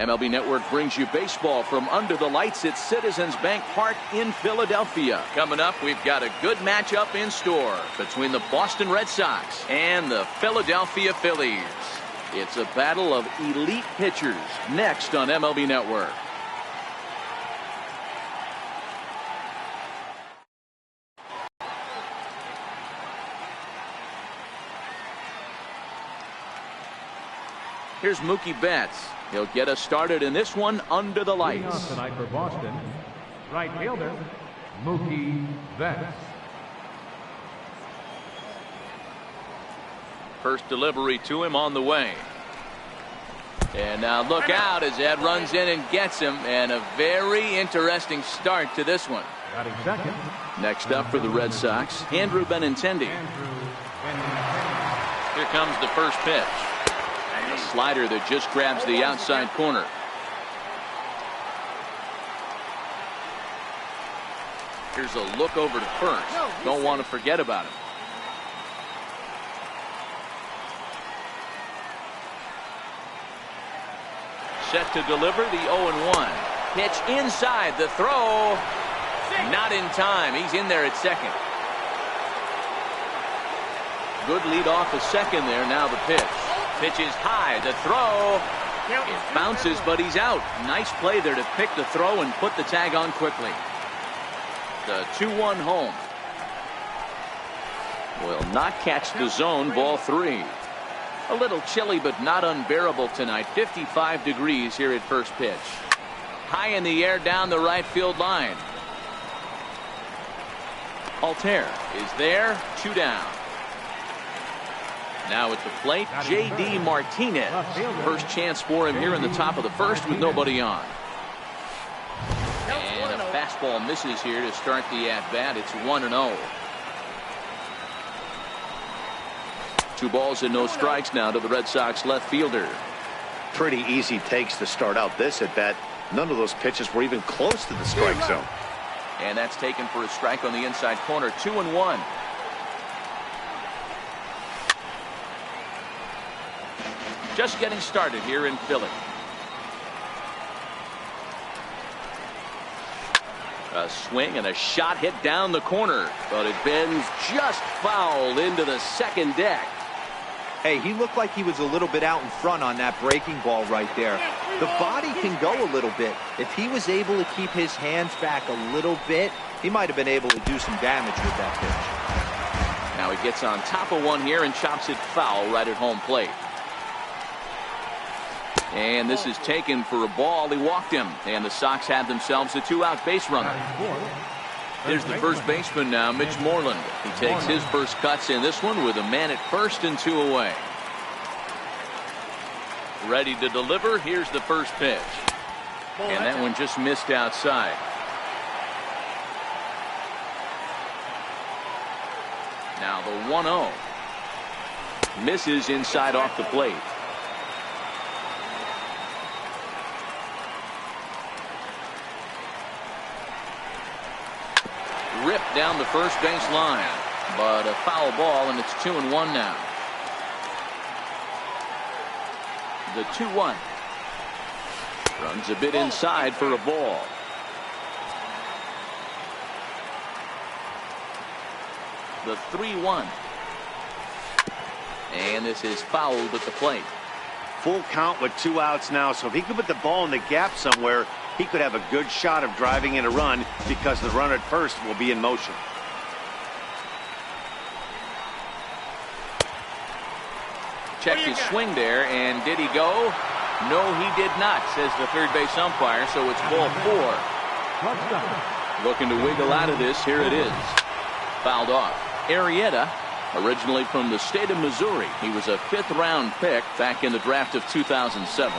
MLB Network brings you baseball from under the lights at Citizens Bank Park in Philadelphia. Coming up, we've got a good matchup in store between the Boston Red Sox and the Philadelphia Phillies. It's a battle of elite pitchers next on MLB Network. Here's Mookie Betts. He'll get us started in this one under the lights. Tonight for Boston, right fielder Mookie Betts. First delivery to him on the way. And now look out as Ed runs in and gets him. And a very interesting start to this one. Second. Next up for the Red Sox, Andrew Benintendi. Here comes the first pitch. A slider that just grabs the outside corner. Here's a look over to first. Don't want to forget about him. Set to deliver the 0-1. Pitch inside, the throw. Not in time. He's in there at second. Good lead off a second there. Now the pitch. Pitch is high. The throw. It bounces, but he's out. Nice play there to pick the throw and put the tag on quickly. The 2-1 home. Will not catch the zone. Ball 3. A little chilly, but not unbearable tonight. 55 degrees here at first pitch. High in the air down the right field line. Altair is there. 2 down. Now at the plate, J.D. Martinez. First chance for him here in the top of the first with nobody on. And a fastball misses here to start the at-bat. It's 1-0. 2 balls and no strikes now to the Red Sox left fielder. Pretty easy takes to start out this at-bat. None of those pitches were even close to the strike zone. And that's taken for a strike on the inside corner. 2-1. Just getting started here in Philly. A swing and a shot hit down the corner, but it bends just foul into the second deck. Hey, he looked like he was a little bit out in front on that breaking ball right there. The body can go a little bit. If he was able to keep his hands back a little bit, he might have been able to do some damage with that pitch. Now he gets on top of one here and chops it foul right at home plate. And this is taken for a ball. He walked him, and the Sox had themselves a 2-out base runner. Here's the first baseman now, Mitch Moreland. He takes his first cuts in this one with a man at first and 2 away. Ready to deliver. Here's the first pitch. And that one just missed outside. Now the 1-0. Misses inside off the plate. Ripped down the first base line, but a foul ball, and it's 2-1 now. The 2-1 runs a bit inside for a ball. The 3-1, and this is fouled at the plate. Full count with 2 outs now, so if he could put the ball in the gap somewhere, he could have a good shot of driving in a run because the runner at first will be in motion. Checked his swing there, and did he go? No, he did not, says the third base umpire, so it's ball 4. Looking to wiggle out of this. Here it is. Fouled off. Arrieta, originally from the state of Missouri. He was a 5th-round pick back in the draft of 2007.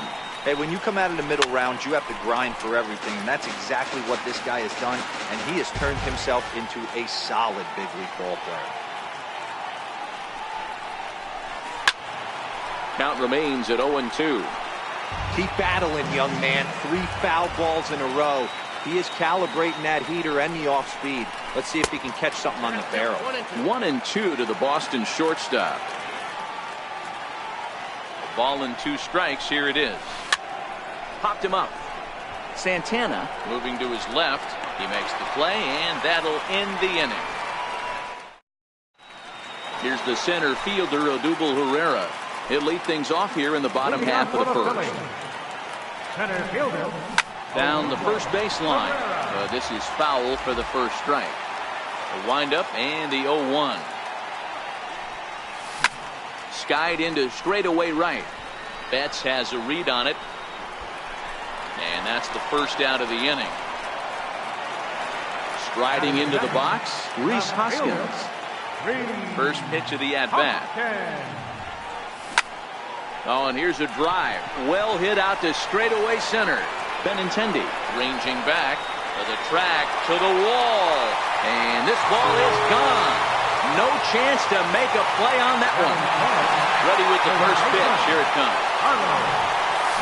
Hey, when you come out of the middle round, you have to grind for everything, and that's exactly what this guy has done, and he has turned himself into a solid big league ball player. Count remains at 0-2. Keep battling, young man. 3 foul balls in a row. He is calibrating that heater and the off speed. Let's see if he can catch something on the barrel. 1-2 to the Boston shortstop. A ball and 2 strikes. Here it is. popped him up. Santana moving to his left. He makes the play, and that'll end the inning. Here's the center fielder, Odubel Herrera. He'll lead things off here in the bottom half of the first. Center fielder. Down the first baseline. This is foul for the first strike. The windup and the 0-1. Skied into straightaway right. Betts has a read on it. And that's the first out of the inning. Striding into the box, Rhys Hoskins. First pitch of the at-bat. Oh, and here's a drive. Well hit out to straightaway center. Benintendi ranging back to the track, to the wall. And this ball is gone. No chance to make a play on that one. Ready with the first pitch. Here it comes.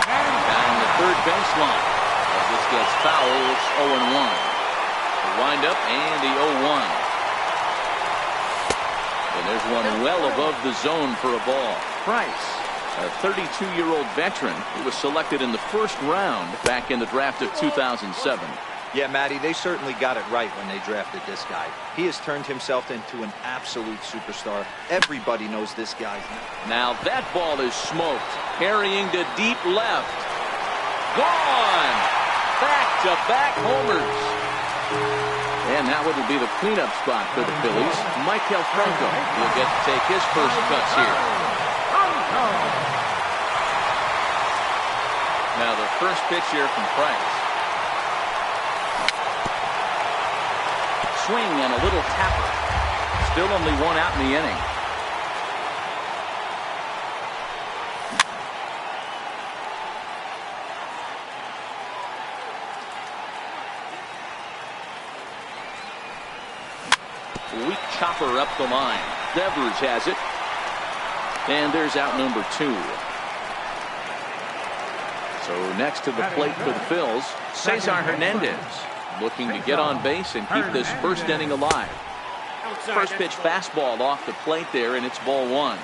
Down the third baseline. As this gets foul, it's 0-1. The windup and the 0-1. And there's one well above the zone for a ball. Price, a 32-year-old veteran who was selected in the first round back in the draft of 2007. Yeah, Matty, they certainly got it right when they drafted this guy. He has turned himself into an absolute superstar. Everybody knows this guy. Now that ball is smoked. Carrying to deep left. Gone! Back-to-back homers. And that would be the cleanup spot for the Phillies. Michael Franco will get to take his first cuts here. Now the first pitch here from Price. Swing and a little tapper. Still only one out in the inning. Weak chopper up the line. Devers has it. And there's out number 2. So next to the plate for the Phils, Cesar Hernandez. Looking to get on base and keep this first inning alive. First pitch fastball off the plate there, and it's ball 1.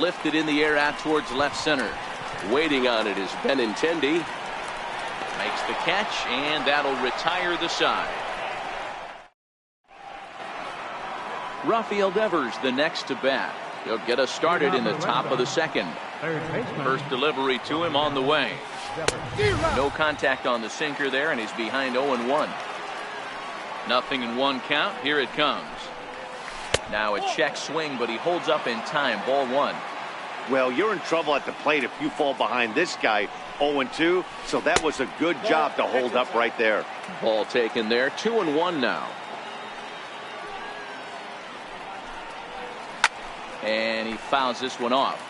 Lifted in the air out towards left center. Waiting on it is Benintendi. Makes the catch, and that'll retire the side. Rafael Devers the next to bat. He'll get us started in the top of the second. First delivery to him on the way. No contact on the sinker there, and he's behind 0-1. Nothing in one count. Here it comes. Now a check swing, but he holds up in time. Ball 1. Well, you're in trouble at the plate if you fall behind this guy. 0-2, so that was a good job to hold up right there. Ball taken there. 2-1 now. And he fouls this one off.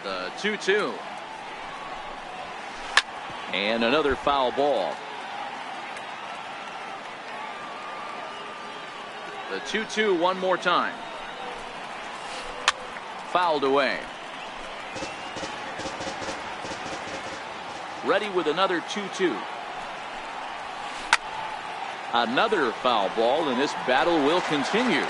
The 2-2. And another foul ball. The 2-2 one more time. Fouled away. Ready with another 2-2. Another foul ball, and this battle will continue.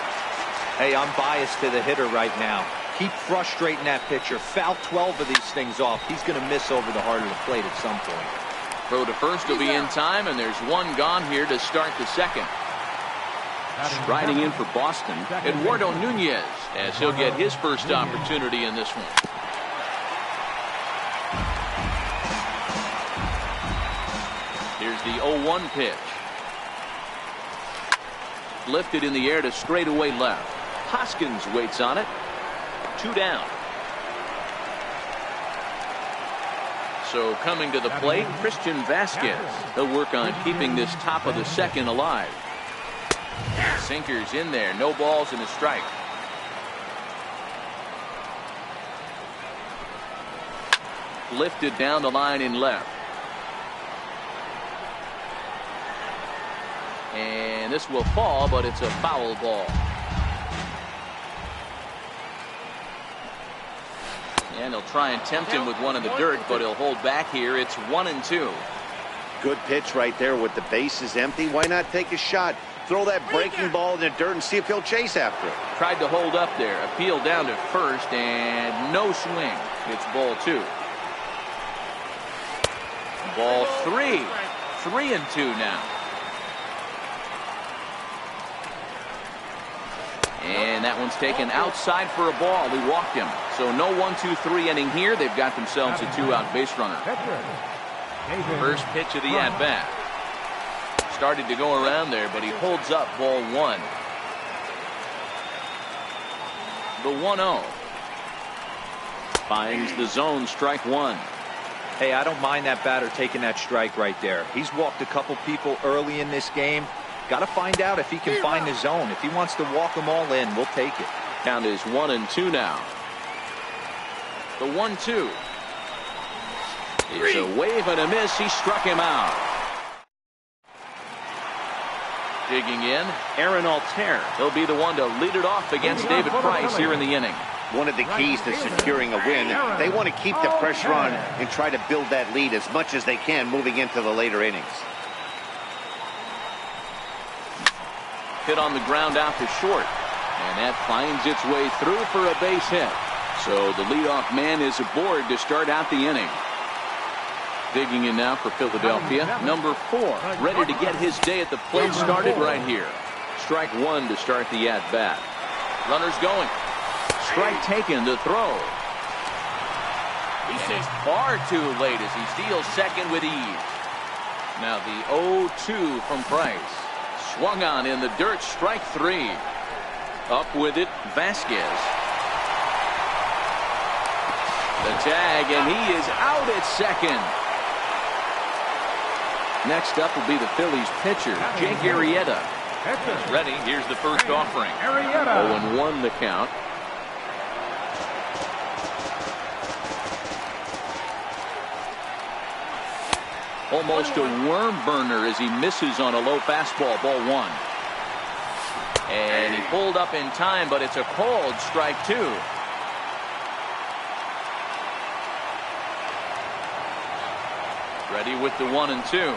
Hey, I'm biased to the hitter right now. Keep frustrating that pitcher. Foul 12 of these things off. He's going to miss over the heart of the plate at some point. Throw to first will be in time, and there's one gone here to start the second. Striding in for Boston, Eduardo Nunez, as he'll get his first opportunity in this one. Here's the 0-1 pitch. Lifted in the air to straightaway left. Hoskins waits on it. 2 down. So coming to the plate, Christian Vasquez. He'll work on keeping this top of the second alive. Sinkers in there. No balls and a strike. Lifted down the line in left. And this will fall, but it's a foul ball. And he'll try and tempt him with one in the dirt, but he'll hold back here. It's 1-2. Good pitch right there with the bases empty. Why not take a shot? throw that breaking ball in the dirt and see if he'll chase after it. Tried to hold up there. Appeal down to first, and no swing. It's ball 2. Ball 3. 3-2 now. And that one's taken outside for a ball. He walked him. So no 1-2-3 inning here. They've got themselves a 2-out base runner. First pitch of the at-bat. Started to go around there, but he holds up ball 1. The 1-0. Finds the zone, strike 1. Hey, I don't mind that batter taking that strike right there. He's walked a couple people early in this game. Got to find out if he can find the zone. If he wants to walk them all in, we'll take it. Count is 1-2 now. The 1-2. It's a wave and a miss. He struck him out. Digging in, Aaron Altair. He'll be the one to lead it off against David Price here in the inning. One of the keys to securing a win, they want to keep the pressure on and try to build that lead as much as they can moving into the later innings. Hit on the ground out to short, and that finds its way through for a base hit. So the leadoff man is aboard to start out the inning. Digging in now for Philadelphia, number 4, ready to get his day at the plate started right here. Strike 1 to start the at-bat. Runners going. Strike taken to throw. And it's far too late as he steals second with ease. Now the 0-2 from Price. Swung on in the dirt, strike 3. Up with it, Vasquez. The tag, and he is out at second. Next up will be the Phillies pitcher, Jake Arrieta. He's ready. Here's the first offering. 0-1 the count. Almost a worm burner as he misses on a low fastball, ball 1. And he pulled up in time, but it's a called strike 2. Ready with the 1-2.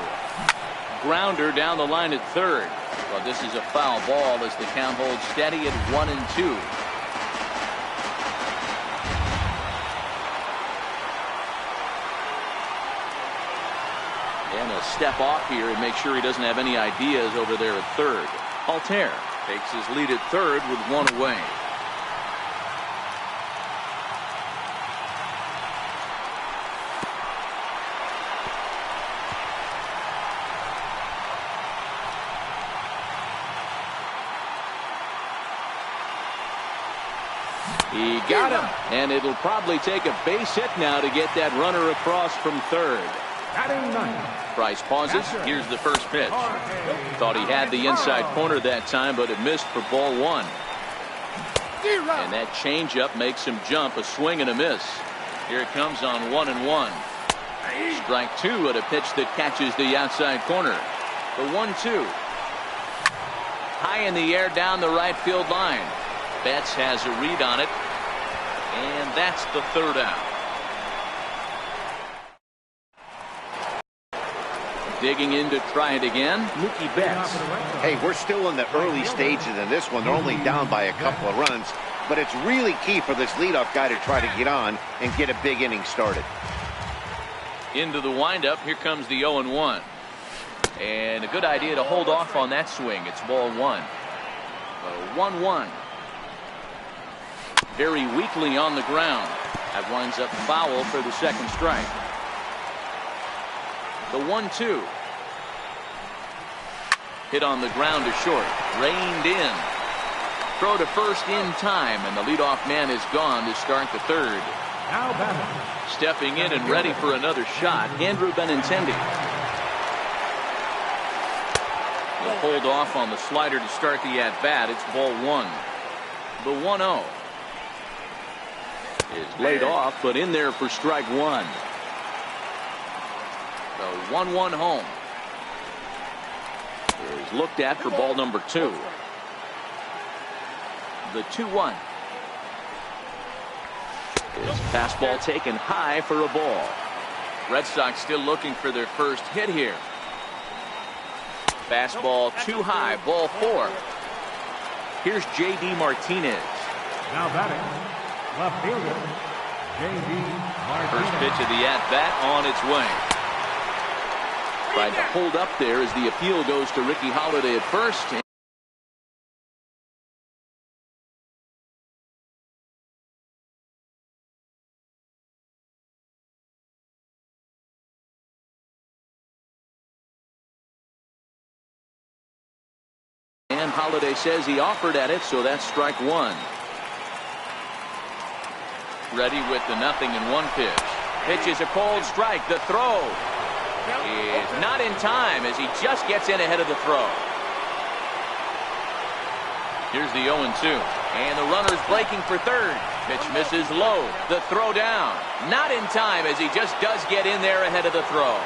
Grounder down the line at third. Well, this is a foul ball as the count holds steady at 1-2. And a step off here and make sure he doesn't have any ideas over there at third. Altair takes his lead at third with 1 away. He got him, and it'll probably take a base hit now to get that runner across from third. Price pauses. Here's the first pitch. Thought he had the inside corner that time, but it missed for ball 1. And that changeup makes him jump, a swing and a miss. Here it comes on 1-1. Strike 2 at a pitch that catches the outside corner. The 1-2. High in the air down the right field line. Betts has a read on it, and that's the third out. Digging in to try it again, Mookie Betts. Hey, we're still in the early stages in this one. They're only down by a couple of runs, but it's really key for this leadoff guy to try to get on and get a big inning started. Into the windup, here comes the 0-1. And a good idea to hold off on that swing. It's ball 1. 1-1. Very weakly on the ground. That winds up foul for the second strike. The 1-2. Hit on the ground to short. Reined in. Throw to first in time, and the leadoff man is gone to start the third. Stepping in and ready for another shot, Andrew Benintendi. He'll hold off on the slider to start the at-bat. It's ball 1. The 1-0. Is laid off, but in there for strike 1. The 1-1 home is looked at for ball number 2. The 2-1 is fastball taken high for a ball. Red Sox still looking for their first hit here. Fastball too high, ball 4. Here's J.D. Martinez. Now batting, left fielder, J.D. Martinez. First pitch of the at-bat on its way. Tried to hold up there as the appeal goes to Ricky Holiday at first. And Holiday says he offered at it, so that's strike 1. Ready with the 0-1 pitch. Pitch is a cold strike. The throw is not in time as he just gets in ahead of the throw. Here's the 0-2. And the runner's breaking for third. Pitch misses low. The throw down. Not in time as he just does get in there ahead of the throw.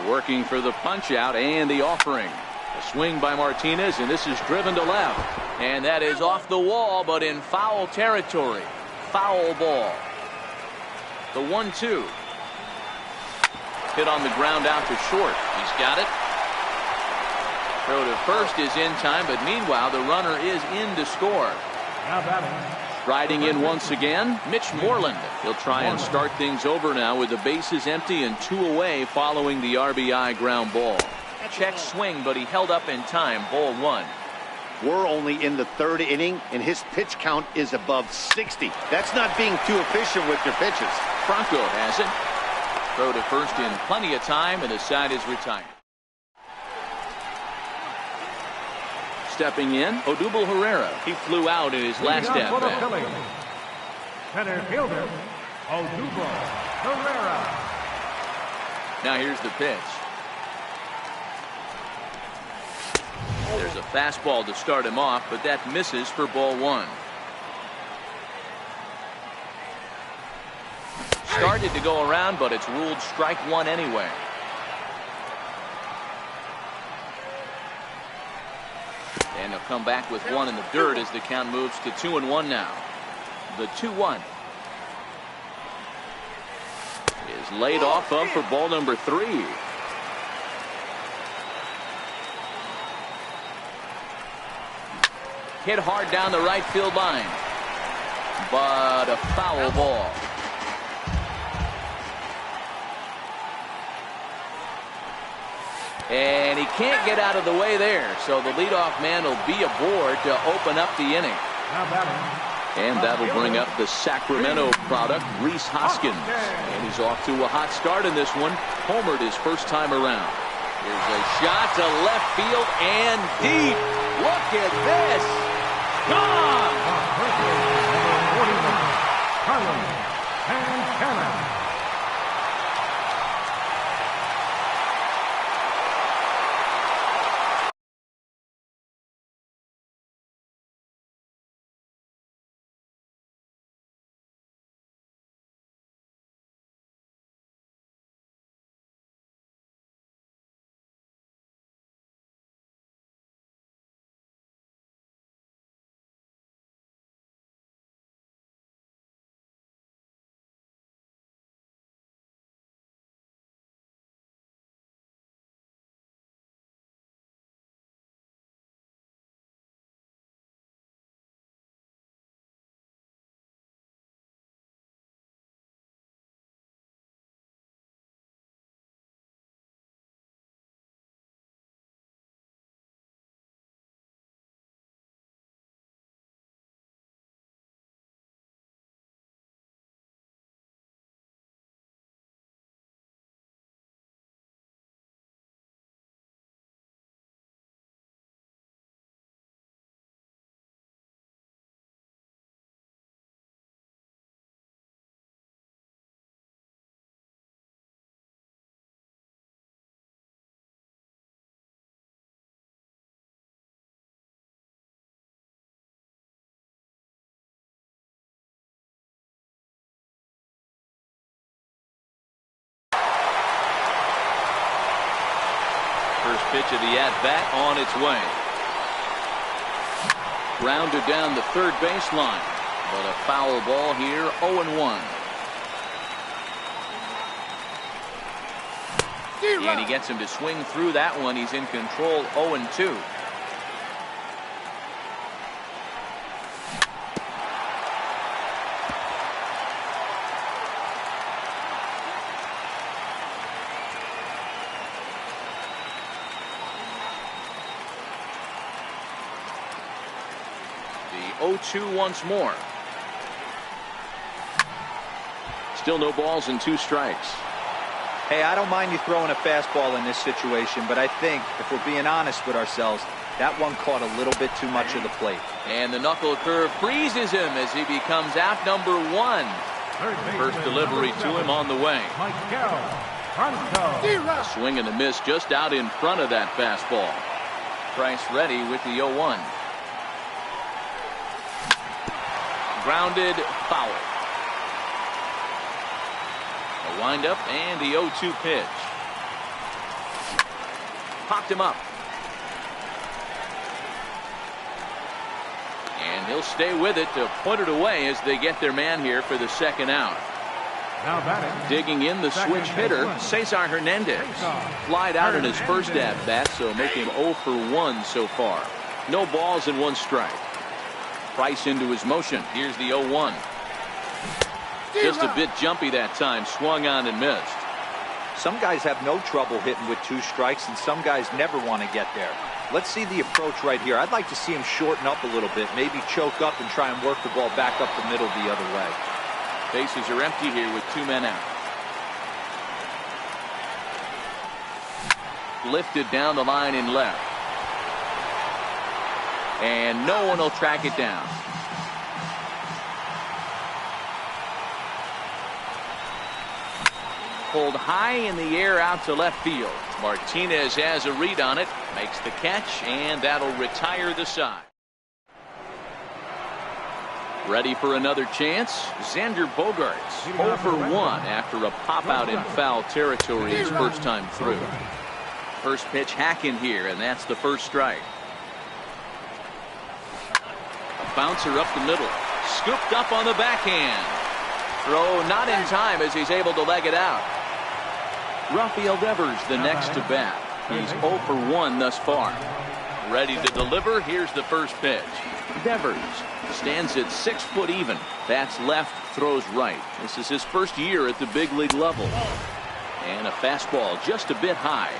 Working for the punch out and the offering. A swing by Martinez, and this is driven to left. And that is off the wall, but in foul territory. Foul ball. The 1-2. Hit on the ground out to short. He's got it. Throw to first is in time, but meanwhile the runner is in to score. Now batting. Riding in once again, Mitch Moreland. He'll try and start things over now with the bases empty and 2 away following the RBI ground ball. Check swing, but he held up in time. Ball 1. We're only in the 3rd inning, and his pitch count is above 60. That's not being too efficient with your pitches. Franco has it. Throw to first in plenty of time, and the side is retired. Stepping in, Odubel Herrera. He flew out in his last at bat. Center fielder, Odubel Herrera. Now here's the pitch. There's a fastball to start him off, but that misses for ball 1. Started to go around, but it's ruled strike 1 anyway. And he'll come back with 1 in the dirt as the count moves to 2-1 now. The 2-1 is laid off of for ball number 3. Hit hard down the right field line, but a foul ball. And he can't get out of the way there, so the leadoff man will be aboard to open up the inning. And that'll bring up the Sacramento product, Rhys Hoskins. And he's off to a hot start in this one. Homered his first time around. Here's a shot to left field and deep. Look at this. Gone! First pitch of the at-bat on its way. Grounded down the third baseline, but a foul ball here, 0-1. And he gets him to swing through that one. He's in control 0-2. The 0-2 once more. Still no balls and 2 strikes. Hey, I don't mind you throwing a fastball in this situation, but I think, if we're being honest with ourselves, that one caught a little bit too much of the plate. And the knuckle curve freezes him as he becomes out number 1. First delivery to him on the way. A swing and a miss just out in front of that fastball. Price ready with the 0-1. Grounded, foul. A windup and the 0-2 pitch. Popped him up. And he'll stay with it to put it away as they get their man here for the second out. Digging in the switch hitter, Cesar Hernandez. Flied out in his first at-bat, so make him 0 for 1 so far. No balls and 1 strike. Price into his motion. Here's the 0-1. Just a bit jumpy that time. Swung on and missed. Some guys have no trouble hitting with 2 strikes, and some guys never want to get there. Let's see the approach right here. I'd like to see him shorten up a little bit, maybe choke up and try and work the ball back up the middle the other way. Bases are empty here with 2 men out. Lifted down the line in left. And no one will track it down. Pulled high in the air out to left field. Martinez has a read on it, makes the catch, and that'll retire the side. Ready for another chance? Xander Bogaerts 0 for 1 after a pop out in foul territory his first time through. First pitch hack in here, and that's the first strike. A bouncer up the middle, scooped up on the backhand. Throw not in time as he's able to leg it out. Rafael Devers the next to bat. He's 0 for 1 thus far. Ready to deliver. Here's the first pitch. Devers stands at 6 foot even. Bats left, throws right. This is his first year at the big league level. And a fastball just a bit high.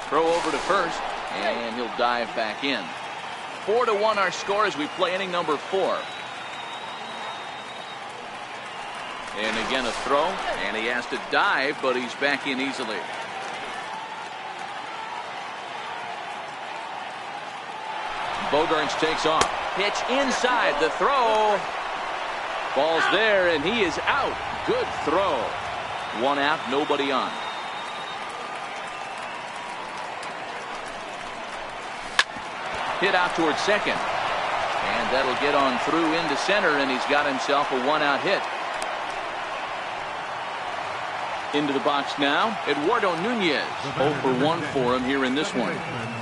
Throw over to first, and he'll dive back in. 4-1 our score as we play inning number 4. And again a throw, and he has to dive, but he's back in easily. Bogaerts takes off. Pitch inside, the throw. Ball's there, and he is out. Good throw. 1 out, nobody on. Hit out towards second. And that'll get on through into center, and he's got himself a 1-out hit. Into the box now, Eduardo Nunez. 0 for 1 for him here in this one.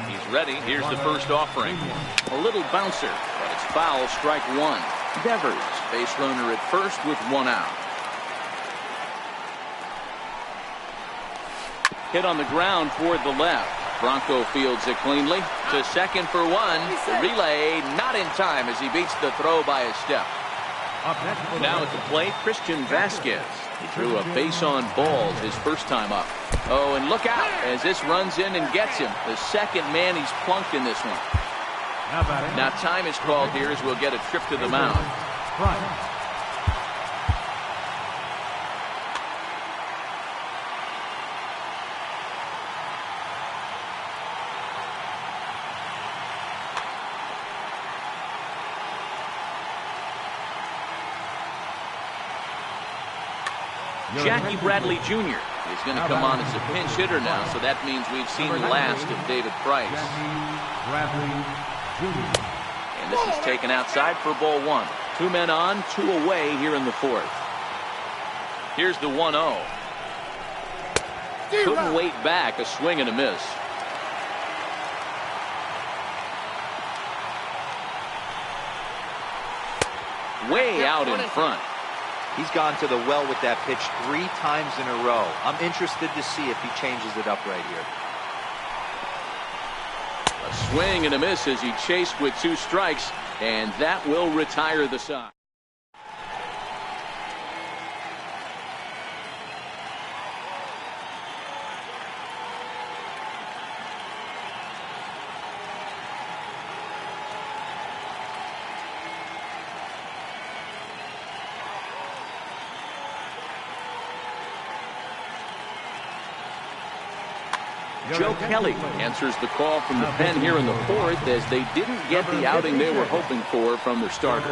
He's ready. Here's the first offering. A little bouncer, but it's foul, strike 1. Devers, base runner at first with 1 out. Hit on the ground toward the left. Bronco fields it cleanly to second for 1. The relay not in time as he beats the throw by a step. Now at the plate, Christian Vasquez. He threw a base on balls his first time up. Oh, and look out as this runs in and gets him. The second man he's plunked in this one. Now time is called here as we'll get a trip to the mound. Jackie Bradley Jr. is going to come on as a pinch hitter now, so that means we've seen the last of David Price. And this is taken outside for ball 1. 2 men on, 2 away here in the 4th. Here's the 1-0. Couldn't wait back, a swing and a miss. Way out in front. He's gone to the well with that pitch 3 times in a row. I'm interested to see if he changes it up right here. A swing and a miss as he chased with 2 strikes, and that will retire the side. Joe Kelly answers the call from the pen here in the 4th as they didn't get the outing they were hoping for from their starter.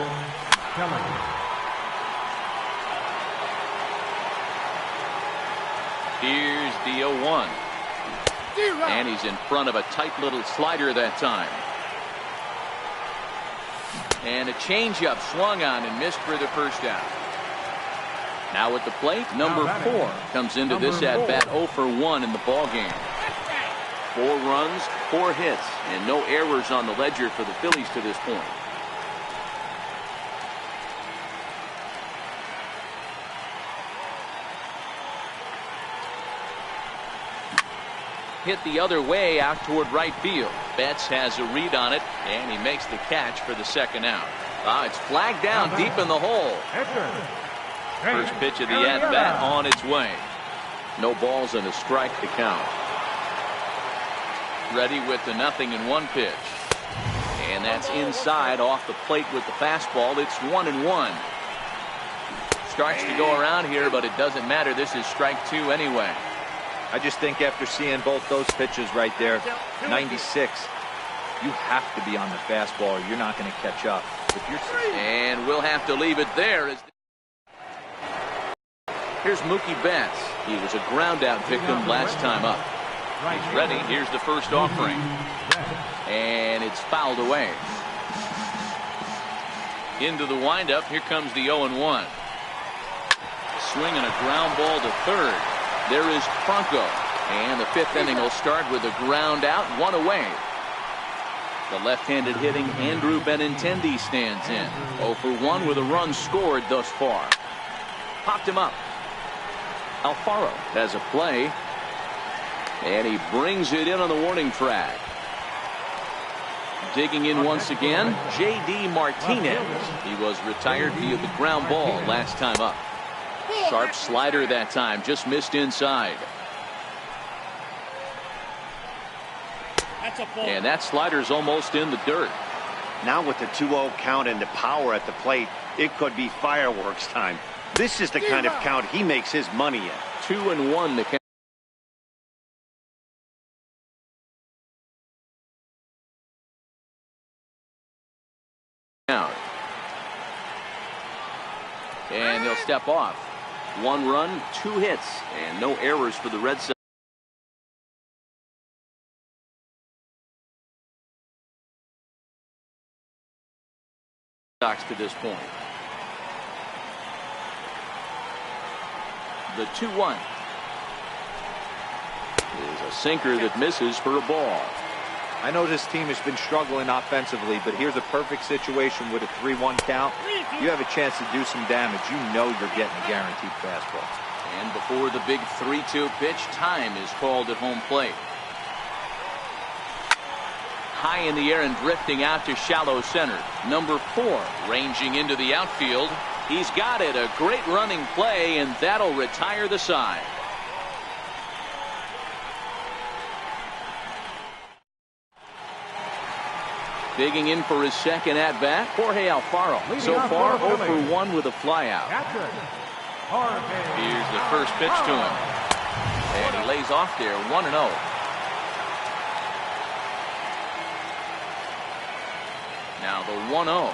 Here's the 0-1. And he's in front of a tight little slider that time. And a changeup swung on and missed for the first out. Now at the plate, number 4 comes into this at-bat 0 for 1 in the ballgame. 4 runs, 4 hits, and no errors on the ledger for the Phillies to this point. Hit the other way out toward right field. Betts has a read on it, and he makes the catch for the second out. It's flagged down deep in the hole. First pitch of the at-bat on its way. No balls and a strike to count. Ready with the 0-1 pitch. And that's inside off the plate with the fastball. It's 1-1. Starts to go around here, but it doesn't matter. This is strike 2 anyway. I just think after seeing both those pitches right there, 96, you have to be on the fastball or you're not going to catch up. And we'll have to leave it there. Here's Mookie Betts. He was a ground out victim last time up. He's ready. Here's the first offering. And it's fouled away. Into the windup. Here comes the 0-1. Swing and a ground ball to third. There is Franco. And the 5th inning will start with a ground out, 1 away. The left-handed hitting Andrew Benintendi stands in. 0 for 1 with a run scored thus far. Popped him up. Alfaro has a play. And he brings it in on the warning track. Digging in once again, J.D. Martinez. He was retired via the ground ball last time up. Sharp slider that time, just missed inside. And that slider's almost in the dirt. Now with the 2-0 count and the power at the plate, it could be fireworks time. This is the kind of count he makes his money in. 2-1 the count. And he'll step off. 1 run, 2 hits, and no errors for the Red Sox to this point. The 2-1 is a sinker that misses for a ball. I know this team has been struggling offensively, but here's a perfect situation with a 3-1 count. You have a chance to do some damage. You know you're getting a guaranteed fastball. And before the big 3-2 pitch, time is called at home plate. High in the air and drifting out to shallow center. Number 4 ranging into the outfield. He's got it. A great running play, and that'll retire the side. Digging in for his second at-bat, Jorge Alfaro. So far, 0 for 1 with a flyout. Here's the first pitch to him. And he lays off there, 1-0. Now the 1-0.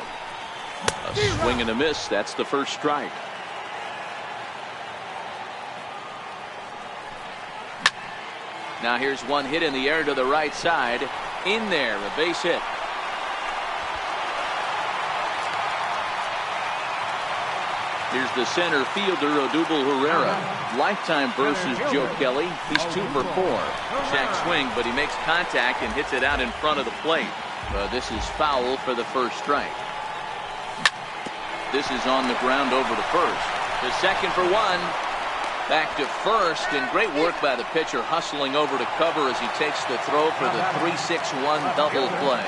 A swing and a miss. That's the first strike. Now here's one hit in the air to the right side. In there, a base hit. Here's the center fielder, Odubel Herrera. Lifetime versus Joe Kelly. He's 2 for 4. Check swing, but he makes contact and hits it out in front of the plate. This is foul for the first strike. This is on the ground over to first. To second for one. Back to first, and great work by the pitcher hustling over to cover as he takes the throw for the 3-6-1 double play.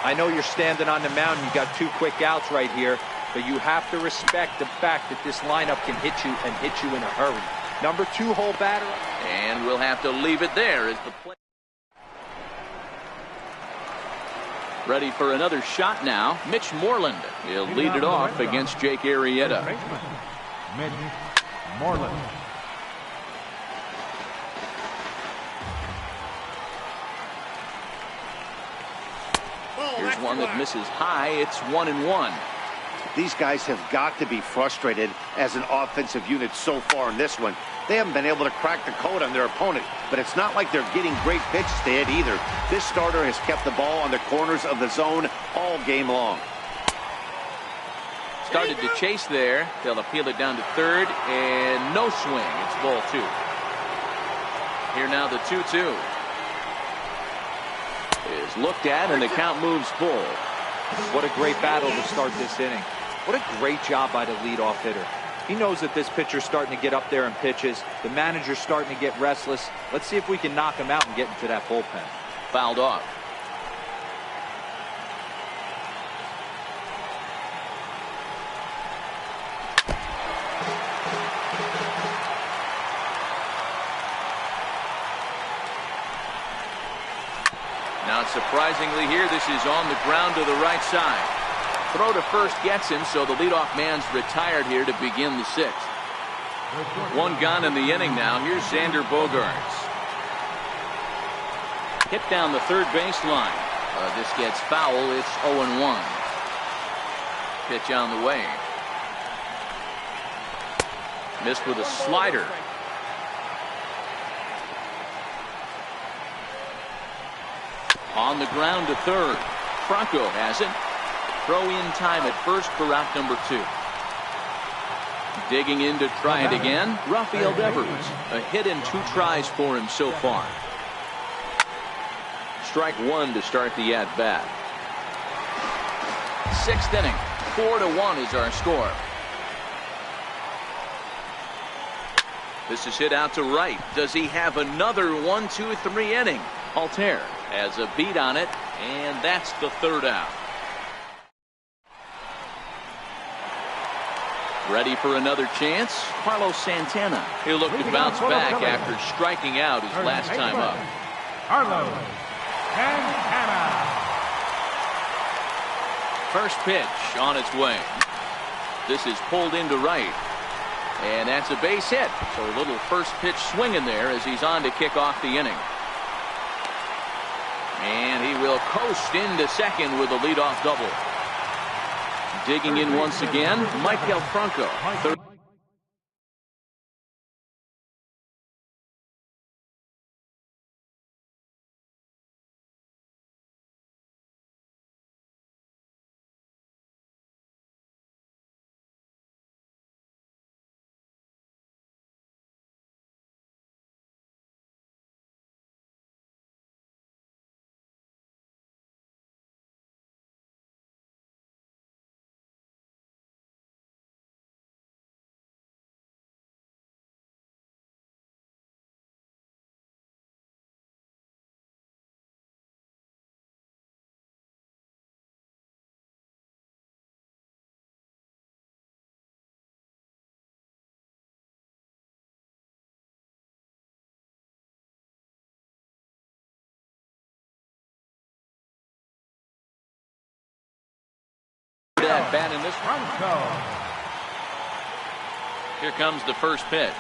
I know you're standing on the mound. You got 2 quick outs right here, but you have to respect the fact that this lineup can hit you and hit you in a hurry. Number 2 hole batter. And we'll have to leave it there as the play. Ready for another shot now. Mitch Moreland. He'll lead it off against Jake Arrieta. Mitch Moreland. Here's one that misses high. It's 1-1. These guys have got to be frustrated as an offensive unit so far in this one. They haven't been able to crack the code on their opponent, but it's not like they're getting great pitches to hit either. This starter has kept the ball on the corners of the zone all game long. Started to chase there. They'll appeal it down to third, and no swing. It's ball 2. Here now the 2-2. Is looked at, and the count moves full. What a great battle to start this inning. What a great job by the leadoff hitter. He knows that this pitcher's starting to get up there in pitches. The manager's starting to get restless. Let's see if we can knock him out and get into that bullpen. Fouled off. Not surprisingly here, this is on the ground to the right side. Throw to first gets him, so the leadoff man's retired here to begin the 6th. 1 gone in the inning now. Here's Xander Bogaerts. Hit down the third baseline. This gets foul. It's 0-1. Pitch on the way. Missed with a slider. On the ground to third. Franco has it. Throw in time at first for out number 2. Digging in to try it again. Rafael Devers. A hit and 2 tries for him so far. Strike 1 to start the at-bat. 6th inning. 4-1 is our score. This is hit out to right. Does he have another 1, 2, 3 inning? Altair has a beat on it, and that's the 3rd out. Ready for another chance? Carlos Santana. He'll look to bounce back after striking out his last time up. Carlos Santana. First pitch on its way. This is pulled into right. And that's a base hit. So a little first pitch swinging there as he's on to kick off the inning. And he will coast into second with a leadoff double. Digging in once again, Maikel Franco. At bat in this one. Here comes the first pitch.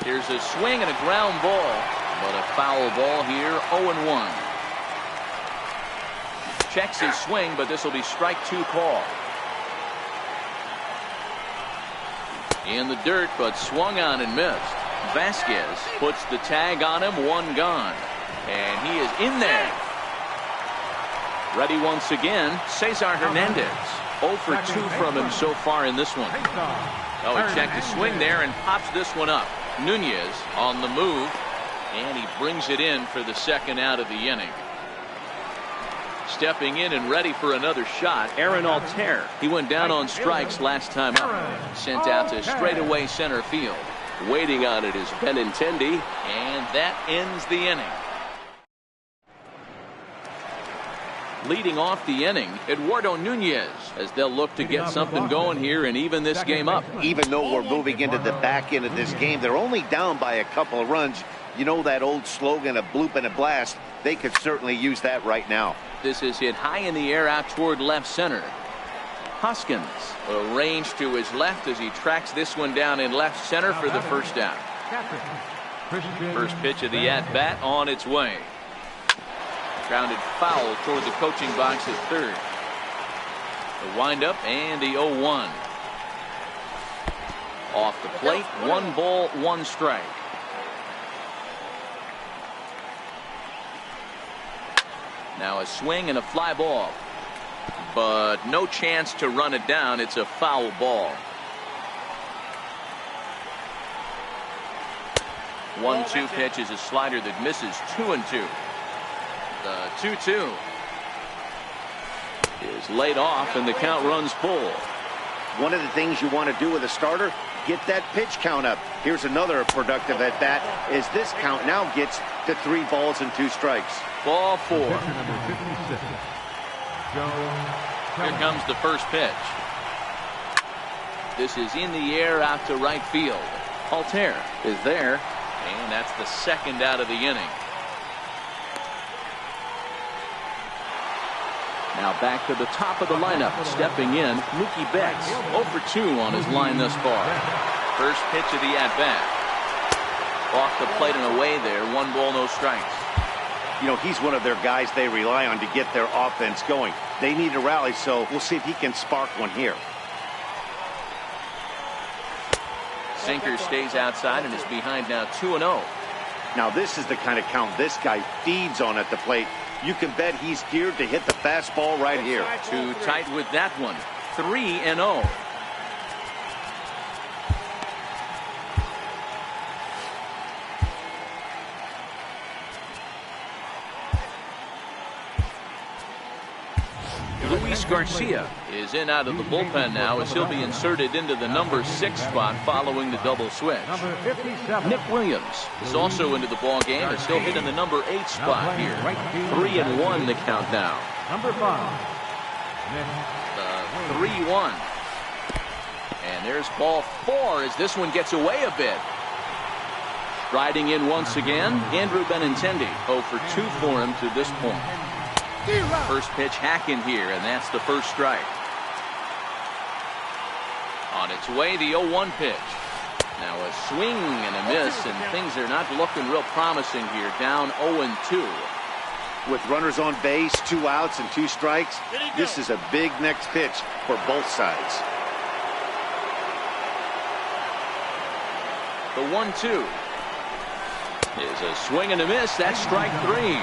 Here's a swing and a ground ball, but a foul ball here. 0-1. Checks his swing, but this will be strike 2 call. In the dirt, but swung on and missed. Vasquez puts the tag on him. 1 gone, and he is in there. Ready once again, Cesar Hernandez. 0 for 2 from him so far in this one. Oh, he checked his swing there and pops this one up. Nunez on the move, and he brings it in for the 2nd out of the inning. Stepping in and ready for another shot, Aaron Altair. He went down on strikes last time up. Sent out to straightaway center field. Waiting on it is Benintendi, and that ends the inning. Leading off the inning, Eduardo Nunez, as they'll look to get something going here and even this game up. Even though we're moving into the back end of this game, they're only down by a couple of runs. You know that old slogan, a bloop and a blast? They could certainly use that right now. This is hit high in the air out toward left center. Hoskins, a range to his left as he tracks this one down in left center for the first out. First pitch of the at-bat on its way. Grounded foul toward the coaching box at third. The windup and the 0-1. Off the plate, 1 ball, 1 strike. Now a swing and a fly ball. But no chance to run it down. It's a foul ball. 1-2 pitch is a slider that misses 2-2. The 2-2 is laid off and the count runs full. One of the things you want to do with a starter, get that pitch count up. Here's another productive at bat as this count now gets to 3 balls and 2 strikes. Ball 4. Here comes the first pitch. This is in the air out to right field. Altair is there, and that's the second out of the inning. Now back to the top of the lineup. Stepping in, Mookie Betts, 0 for 2 on his line thus far. First pitch of the at-bat. Off the plate and away there. 1 ball, no strikes. You know, he's one of their guys they rely on to get their offense going. They need a rally, so we'll see if he can spark one here. Sinker stays outside and is behind now 2-0. Now this is the kind of count this guy feeds on at the plate. You can bet he's geared to hit the fastball right here. Too tight with that one. 3-0. Luis Garcia is in out of the bullpen now as he'll be inserted into the number 6 spot following the double switch. Nick Williams is also into the ball game as he'll hit in the number 8 spot here. 3-1 the count now. Number 5. 3-1. And there's ball 4 as this one gets away a bit. Riding in once again, Andrew Benintendi. 0 for 2 for him to this point. First pitch hack in here, and that's the first strike. On its way, the 0-1 pitch. Now a swing and a miss, and things are not looking real promising here. Down 0-2. With runners on base, 2 outs and 2 strikes, this is a big next pitch for both sides. The 1-2 is a swing and a miss. That's strike 3.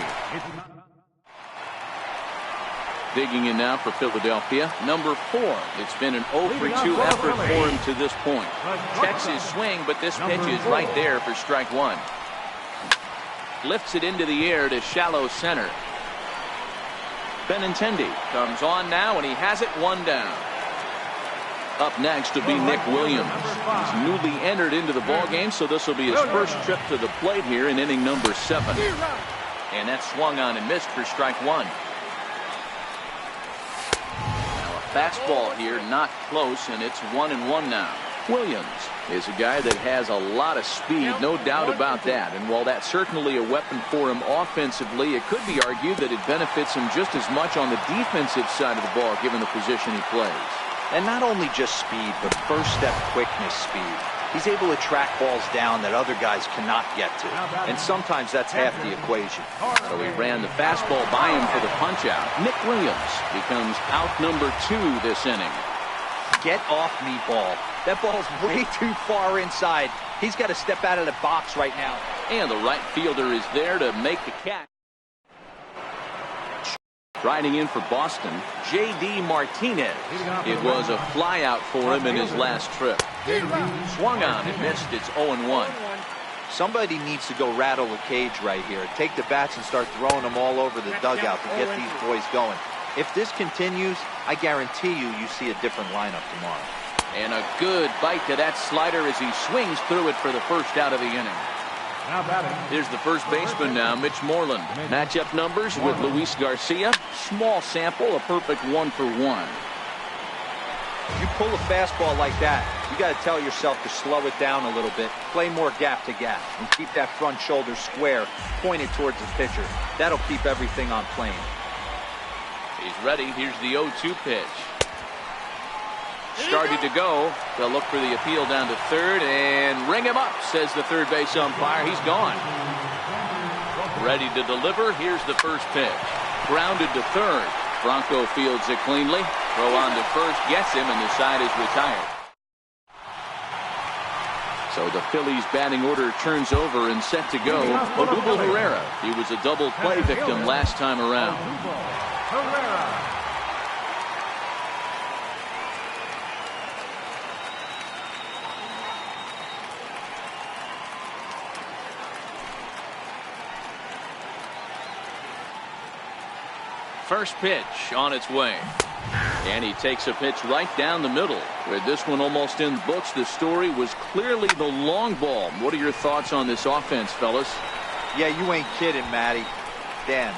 Digging in now for Philadelphia, number 4. It's been an 0 for 2 effort for him to this point. Checks his swing, but this pitch is right there for strike 1. Lifts it into the air to shallow center. Benintendi comes on now, and he has it 1 down. Up next will be Nick Williams. He's newly entered into the ballgame, so this will be his first trip to the plate here in inning number 7. And that swung on and missed for strike 1. Fastball here, not close, and it's 1-1 now. Williams is a guy that has a lot of speed, no doubt about that. And while that's certainly a weapon for him offensively, it could be argued that it benefits him just as much on the defensive side of the ball, given the position he plays. And not only just speed, but first step quickness speed. He's able to track balls down that other guys cannot get to. And sometimes that's half the equation. So he ran the fastball by him for the punch-out. Nick Williams becomes out number 2 this inning. Get off me, ball. That ball's way too far inside. He's got to step out of the box right now. And the right fielder is there to make the catch. Riding in for Boston, J.D. Martinez. It was a flyout for him in his last trip. Swung on and missed. It's 0-1. Somebody needs to go rattle the cage right here. Take the bats and start throwing them all over the dugout to get these boys going. If this continues, I guarantee you see a different lineup tomorrow. And a good bite to that slider as he swings through it for the first out of the inning. Now batting. Here's the first baseman now, Mitch Moreland. Matchup numbers with Luis Garcia. Small sample, a perfect 1 for 1. If you pull a fastball like that, you got to tell yourself to slow it down a little bit, play more gap to gap, and keep that front shoulder square, pointed towards the pitcher. That'll keep everything on plane. He's ready. Here's the 0-2 pitch. Started to go. They'll look for the appeal down to third and ring him up, says the third base umpire. He's gone. Ready to deliver. Here's the first pitch. Grounded to third. Bronco fields it cleanly. Throw on to first, gets him, and the side is retired. So the Phillies batting order turns over and set to go. Odubel Herrera. He was a double play victim last time around. Herrera. First pitch on its way. And he takes a pitch right down the middle. With this one almost in the books, the story was clearly the long ball. What are your thoughts on this offense, fellas? Yeah, you ain't kidding, Matty. Dan,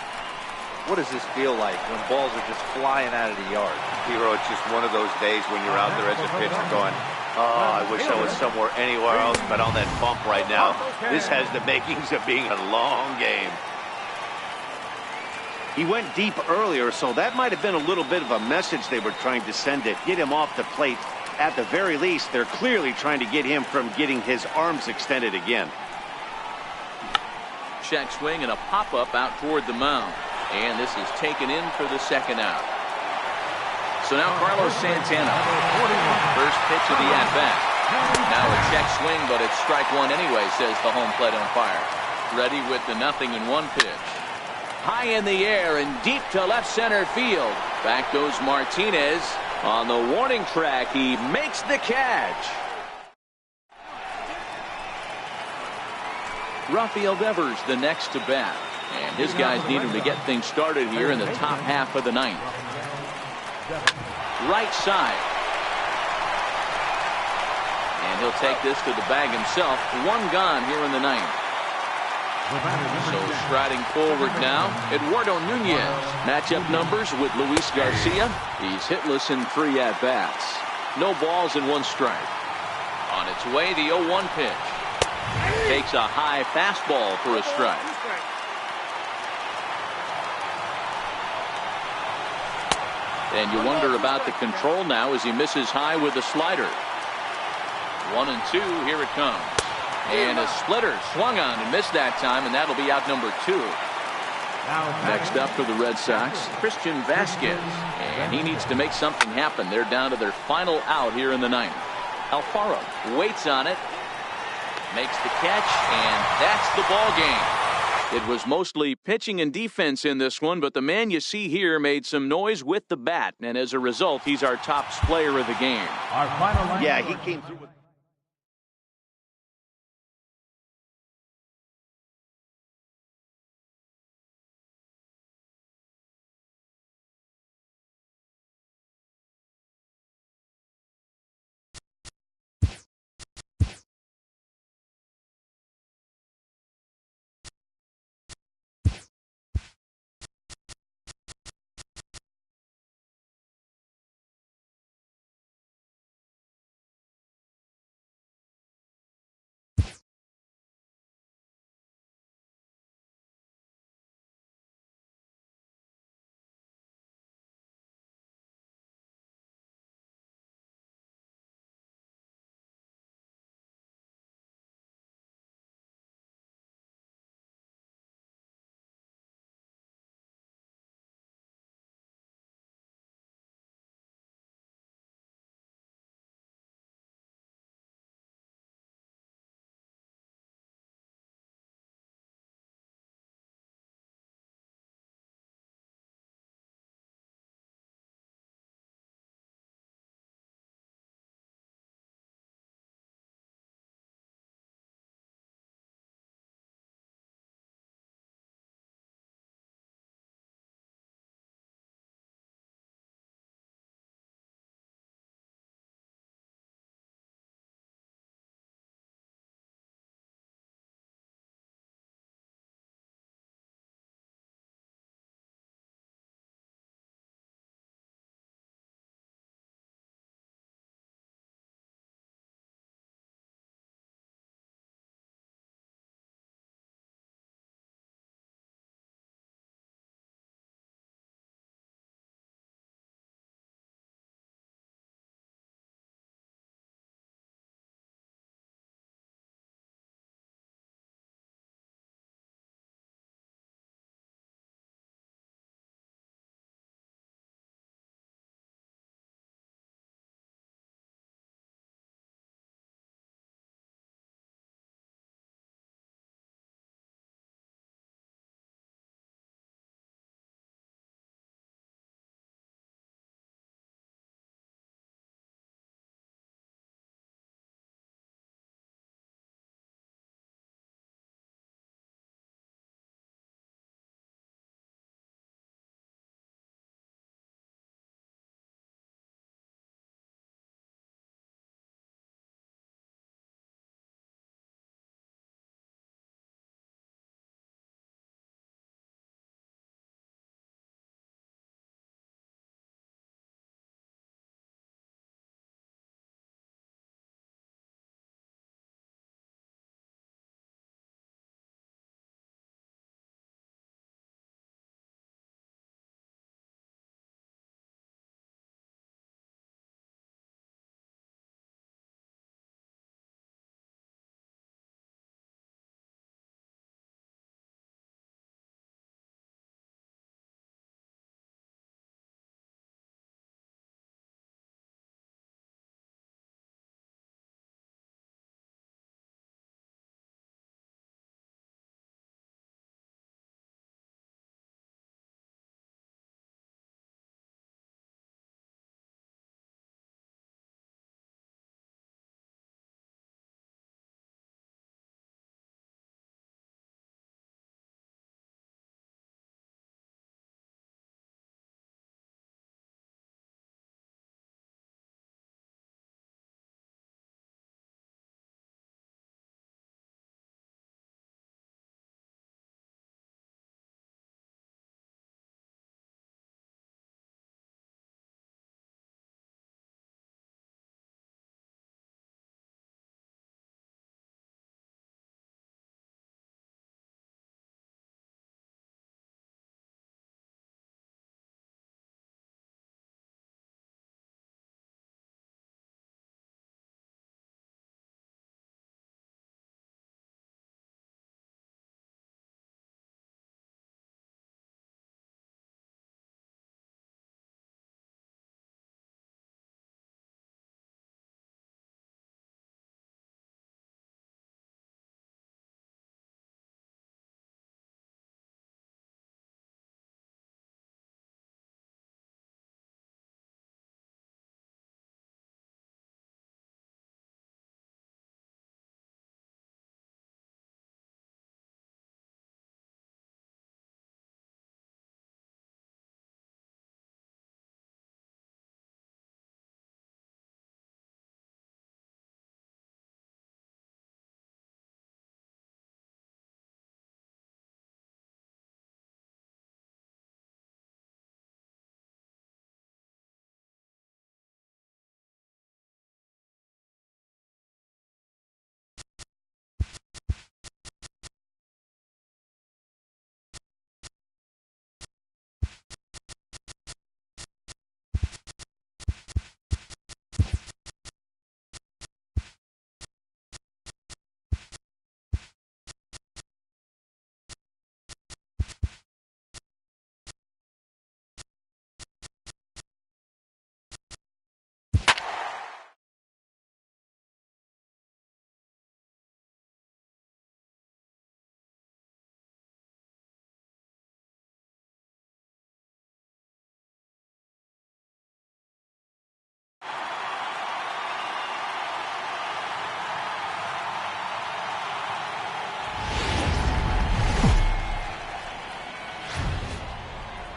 what does this feel like when balls are just flying out of the yard? Hero, it's just one of those days when you're out there as a pitcher going, oh, I wish I was somewhere anywhere else but on that bump right now. This has the makings of being a long game. He went deep earlier, so that might have been a little bit of a message they were trying to send to get him off the plate. At the very least, they're clearly trying to get him from getting his arms extended again. Check swing and a pop-up out toward the mound. And this is taken in for the second out. So now Carlos Santana. First pitch of the at-bat. Now a check swing, but it's strike one anyway, says the home plate umpire. Ready with the 0-1 pitch. High in the air and deep to left center field. Back goes Martinez. On the warning track, he makes the catch. Rafael Devers, the next to bat. And his guys need him to get things started here in the top half of the ninth. Right side. And he'll take this to the bag himself. One gone here in the ninth. So striding forward now, Eduardo Nunez. Matchup numbers with Luis Garcia. He's hitless in 3 at-bats. No balls and 1 strike. On its way, the 0-1 pitch. Takes a high fastball for a strike. And you wonder about the control now as he misses high with the slider. 1-2, here it comes. And a splitter swung on and missed that time, and that'll be out number 2. Next up for the Red Sox, Christian Vasquez. And he needs to make something happen. They're down to their final out here in the ninth. Alfaro waits on it, makes the catch, and that's the ball game. It was mostly pitching and defense in this one, but the man you see here made some noise with the bat, and as a result, he's our top player of the game. Our final. Yeah, he came through with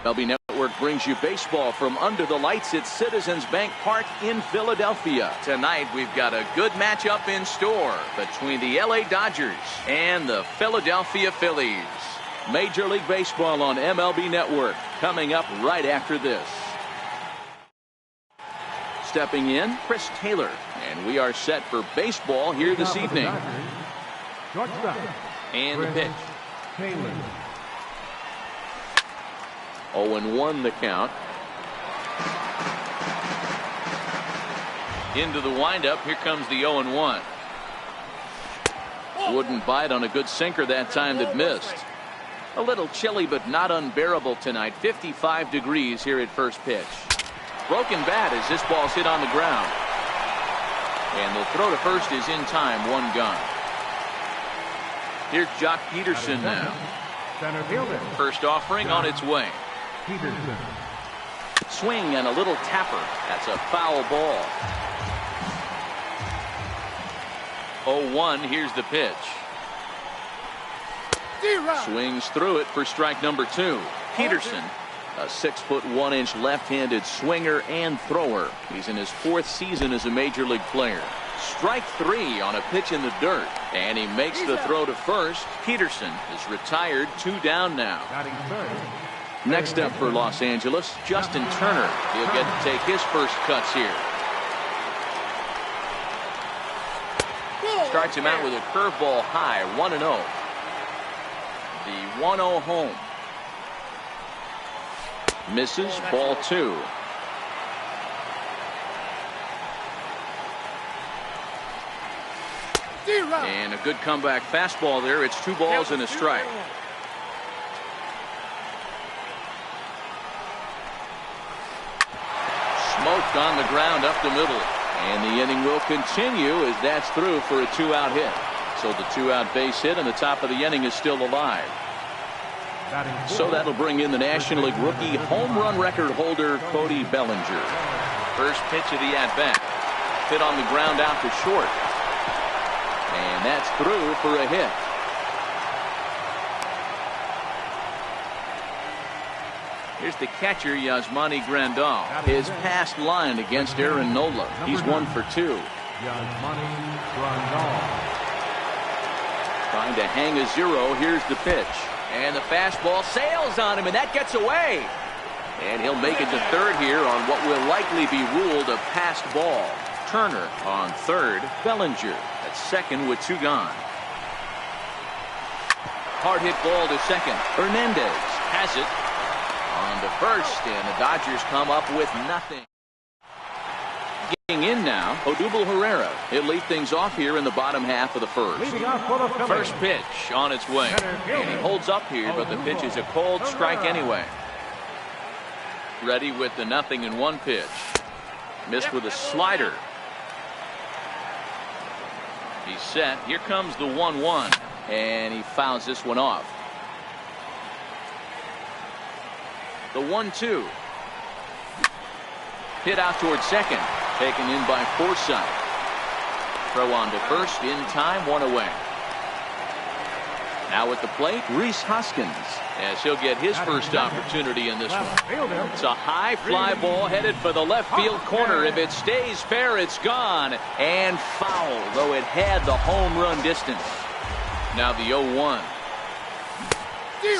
MLB Network brings you baseball from under the lights at Citizens Bank Park in Philadelphia. Tonight, we've got a good matchup in store between the LA Dodgers and the Philadelphia Phillies. Major League Baseball on MLB Network coming up right after this. Stepping in, Chris Taylor, and we are set for baseball here this evening. And the pitch. 0-1 the count. Into the windup. Here comes the 0-1. Wouldn't bite on a good sinker that time that missed. A little chilly but not unbearable tonight. 55 degrees here at first pitch. Broken bat as this ball's hit on the ground. And the throw to first is in time. One gone. Here's Jock Peterson now. First offering on its way. Swing and a little tapper. That's a foul ball. 0-1. Here's the pitch. Swings through it for strike number 2. Peterson, a 6'1" left-handed swinger and thrower. He's in his 4th season as a major league player. Strike 3 on a pitch in the dirt, and he makes the throw to first. Peterson is retired. 2 down now. Next up for Los Angeles, Justin Turner. He'll get to take his first cuts here. Starts him out with a curveball high, 1-0. The 1-0 home. Misses, ball 2. And a good comeback fastball there. It's 2 balls and a strike. Smoked on the ground up the middle. And the inning will continue as that's through for a 2-out hit. So the 2-out base hit and the top of the inning is still alive. So that'll bring in the National League rookie home run record holder Cody Bellinger. First pitch of the at-bat. Hit on the ground out to short. And that's through for a hit. Here's the catcher, Yasmani Grandal. His past line against Aaron Nola. He's 1 for 2. Trying to hang a 0. Here's the pitch. And the fastball sails on him, and that gets away. And he'll make it to third here on what will likely be ruled a passed ball. Turner on third. Bellinger at second with 2 gone. Hard hit ball to second. Hernandez has it. On to first, and the Dodgers come up with nothing. Getting in now, Odubel Herrera. He'll lead things off here in the bottom half of the first. First pitch on its way. And he holds up here, but the pitch is a cold strike anyway. Ready with the 0-1 pitch. Missed with a slider. He's set. Here comes the 1-1. And he fouls this one off. The 1-2. Hit out towards second. Taken in by Forsythe. Throw on to first in time. 1 away. Now at the plate, Rhys Hoskins, as he'll get his first opportunity in this one. It's a high fly ball headed for the left field corner. If it stays fair, it's gone. And foul, though it had the home run distance. Now the 0-1.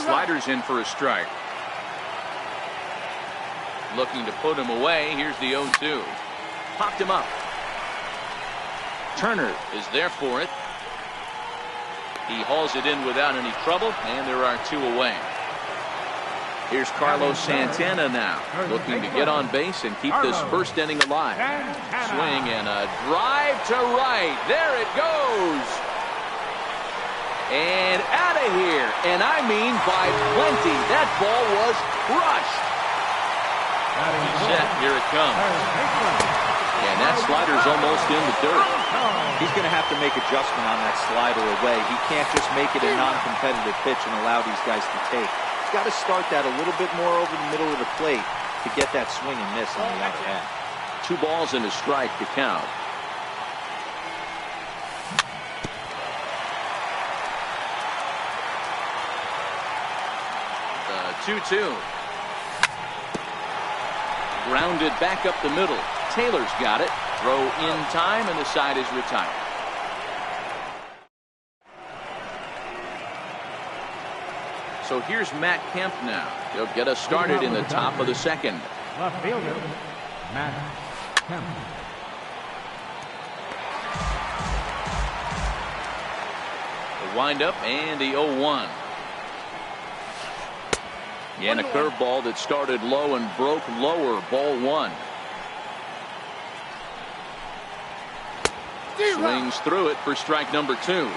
Sliders in for a strike. Looking to put him away. Here's the 0-2. Popped him up. Turner is there for it. He hauls it in without any trouble, and there are 2 away. Here's Carlos Santana now, looking to get on base and keep this first inning alive. Swing and a drive to right. There it goes. And out of here. And I mean by plenty. That ball was crushed. Set. Here it comes. And that slider's almost in the dirt. He's going to have to make adjustment on that slider away. He can't just make it a non-competitive pitch and allow these guys to take. He's got to start that a little bit more over the middle of the plate to get that swing and miss on the outer half. 2 balls and a strike to count. The 2-2. Grounded back up the middle. Taylor's got it. Throw in time, and the side is retired. So here's Matt Kemp now. He'll get us started in the top of the second. Left fielder, Matt Kemp. The windup and the 0-1. And a curveball that started low and broke lower. Ball one. Swings through it for strike number 2.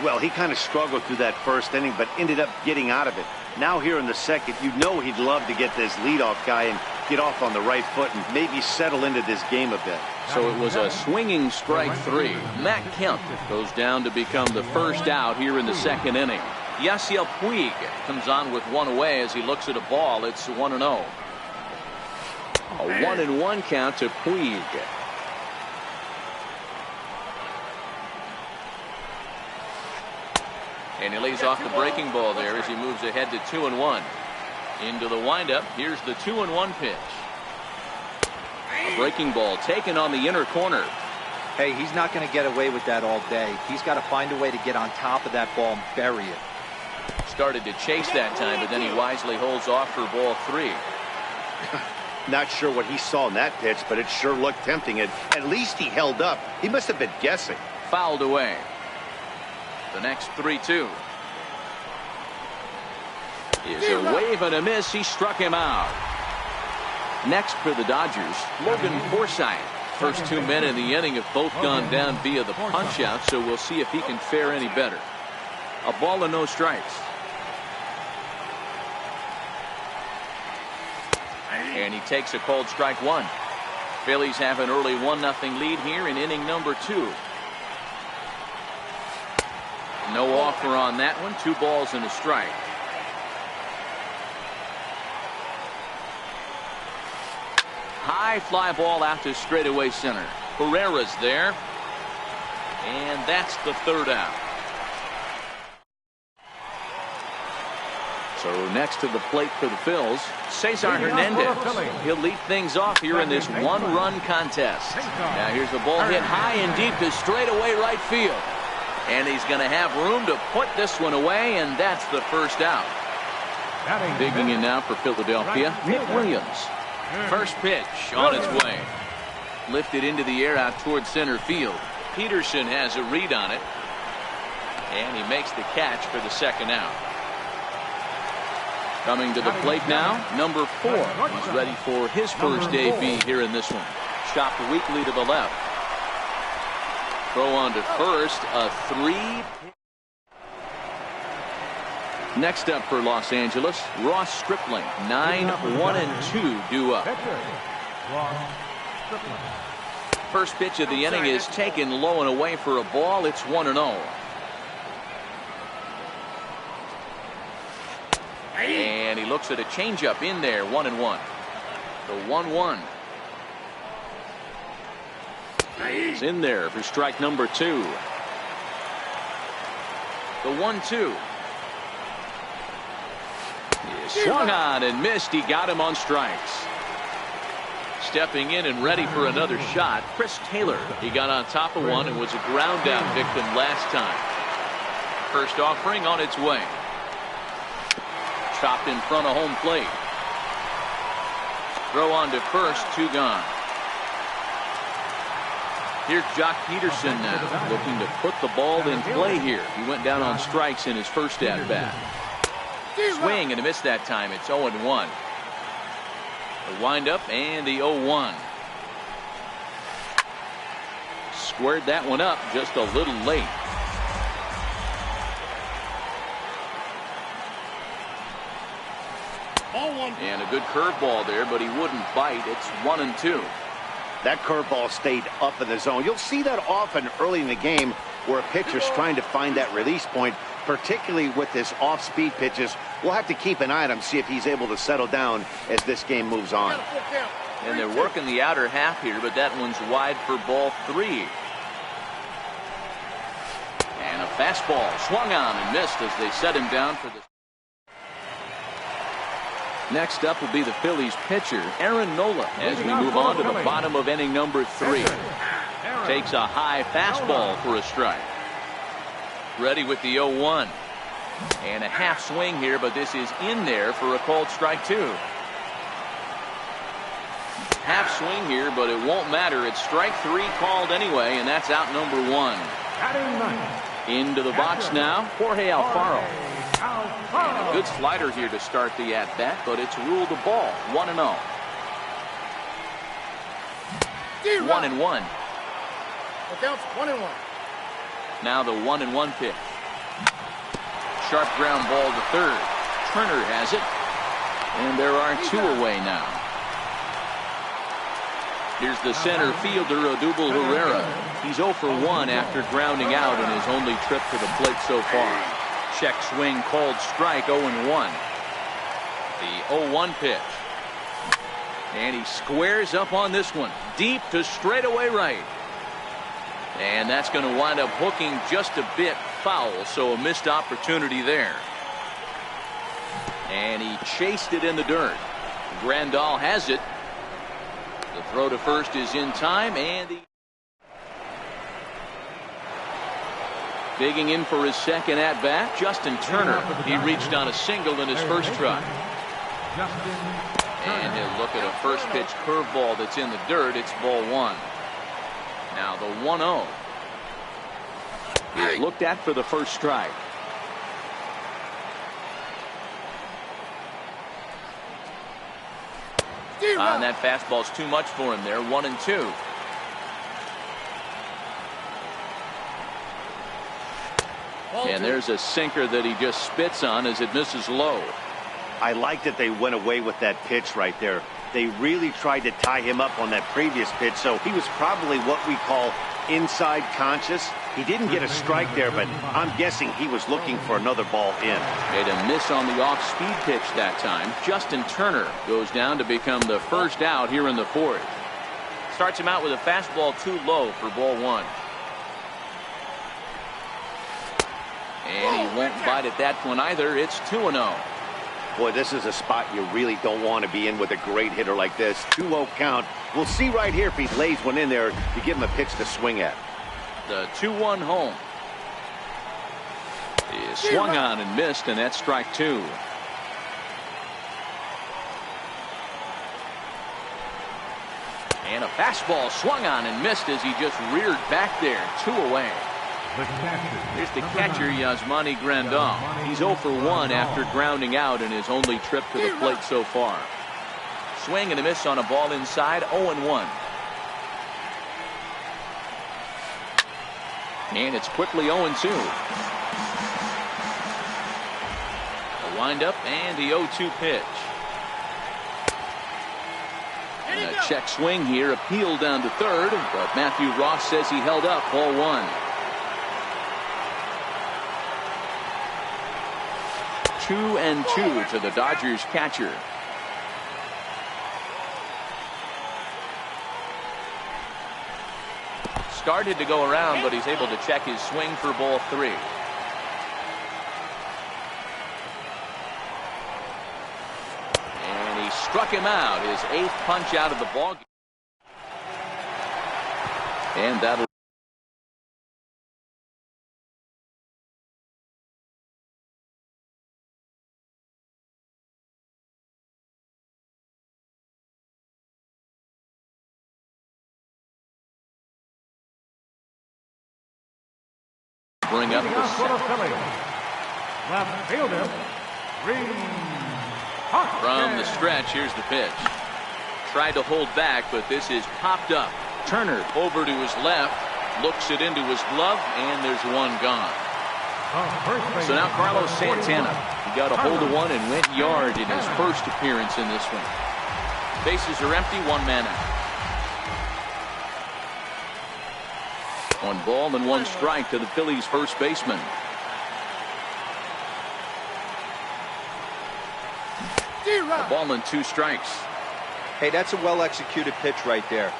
Well, he kind of struggled through that first inning, but ended up getting out of it. Now here in the second, you know he'd love to get this leadoff guy and get off on the right foot and maybe settle into this game a bit. So it was a swinging strike 3. Matt Kemp goes down to become the first out here in the second inning. Yasiel Puig comes on with one away as he looks at a ball. It's 1-0. A 1-1 count to Puig. And he lays off the breaking ball there as he moves ahead to 2-1. Into the windup. Here's the 2-1 pitch. A breaking ball taken on the inner corner. Hey, he's not going to get away with that all day. He's got to find a way to get on top of that ball and bury it. Started to chase that time, but then he wisely holds off for ball 3. Not sure what he saw in that pitch, but it sure looked tempting. And at least he held up. He must have been guessing. Fouled away. The next 3-2. Is a wave and a miss. He struck him out. Next for the Dodgers, Logan Forsythe. First 2 men in the inning have both gone down via the punch out, so we'll see if he can fare any better. A ball and no strikes. And he takes a called strike 1. Phillies have an early 1-0 lead here in inning number 2. No offer on that one. 2 balls and a strike. High fly ball out to straightaway center. Herrera's there. And that's the 3rd out. So next to the plate for the Phils, Cesar Hernandez. He'll lead things off here in this 1-run contest. Now here's the ball hit high and deep to straightaway right field. And he's going to have room to put this one away, and that's the first out. Digging in now for Philadelphia, Nick Williams. First pitch on its way. Lifted into the air out towards center field. Peterson has a read on it. And he makes the catch for the second out. Coming to the plate now, number 4. He's ready for his first AB here in this one. Chopped weakly to the left. Throw on to first, a 3. Next up for Los Angeles, Ross Stripling. 9-1-2 due up. First pitch of the inning is taken low and away for a ball. It's 1-0. And he looks at a changeup in there. 1-1. The 1-1. He's in there for strike number 2. The 1-2. He swung on and missed. He got him on strikes. Stepping in and ready for another shot, Chris Taylor. He got on top of one and was a ground down victim last time. First offering on its way. Chopped in front of home plate. Throw on to first, 2 gone. Here's Jock Peterson now, looking to put the ball in play here. He went down on strikes in his first at-bat. Swing and a miss that time. It's 0-1. The windup and the 0-1. Squared that one up just a little late. And a good curveball there, but he wouldn't bite. It's 1-2. That curveball stayed up in the zone. You'll see that often early in the game where a pitcher's trying to find that release point, particularly with his off-speed pitches. We'll have to keep an eye on him, see if he's able to settle down as this game moves on. And they're working the outer half here, but that one's wide for ball 3. And a fastball swung on and missed as they set him down for the... Next up will be the Phillies pitcher, Aaron Nola, as we move on to the bottom of inning number 3. Takes a high fastball for a strike. Ready with the 0-1. And a half swing here, but this is in there for a called strike 2. Half swing here, but it won't matter. It's strike 3 called anyway, and that's out number 1. Into the box now, Jorge Alfaro. And a good slider here to start the at-bat, but it's ruled a ball. 1-0. 1-1. The count's 1-1. Now the 1-1 pitch. Sharp ground ball to third. Turner has it. And there are 2 away now. Here's the center fielder, Odubel Herrera. He's 0 for 1 after grounding out in his only trip to the plate so far. Check swing called strike, 0-1. The 0-1 pitch. And he squares up on this one. Deep to straightaway right. And that's going to wind up hooking just a bit foul, so a missed opportunity there. And he chased it in the dirt. Grandal has it. The throw to first is in time, and digging in for his second at bat, Justin Turner. He reached on a single in his first try. And he'll look at a first pitch curveball that's in the dirt. It's ball 1. Now the 1-0 is looked at for the first strike. And that fastball's too much for him there. 1-2. And there's a sinker that he just spits on as it misses low. I like that they went away with that pitch right there. They really tried to tie him up on that previous pitch, so he was probably what we call inside conscious. He didn't get a strike there, but I'm guessing he was looking for another ball in. Made a miss on the off-speed pitch that time. Justin Turner goes down to become the first out here in the 4th. Starts him out with a fastball too low for ball 1. And he won't bite at that one either. It's 2-0. Boy, this is a spot you really don't want to be in with a great hitter like this. 2-0 count. We'll see right here if he lays one in there to give him a pitch to swing at. The 2-1 home is swung on and missed, and that's strike 2. And a fastball swung on and missed as he just reared back there. 2 away. Here's the catcher, Yasmani Grandal. He's 0 for 1 after grounding out in his only trip to the plate so far. Swing and a miss on a ball inside, 0-1. And it's quickly 0-2. The windup and the 0-2 pitch. And a check swing here, appealed down to third, but Matthew Ross says he held up, ball 1. 2-2 to the Dodgers catcher. Started to go around, but he's able to check his swing for ball 3. And he struck him out, his 8th punch out of the ballgame. And that'll bring up the Phillies. Left fielder, from the stretch. Here's the pitch. Tried to hold back, but this is popped up. Turner over to his left, looks it into his glove, and there's one gone. So now Carlos Santana, he got a hold of one and went yard in his first appearance in this one. Bases are empty, 1 man out. 1 ball and 1 strike to the Phillies first baseman. A ball and 2 strikes. Hey, that's a well-executed pitch right there.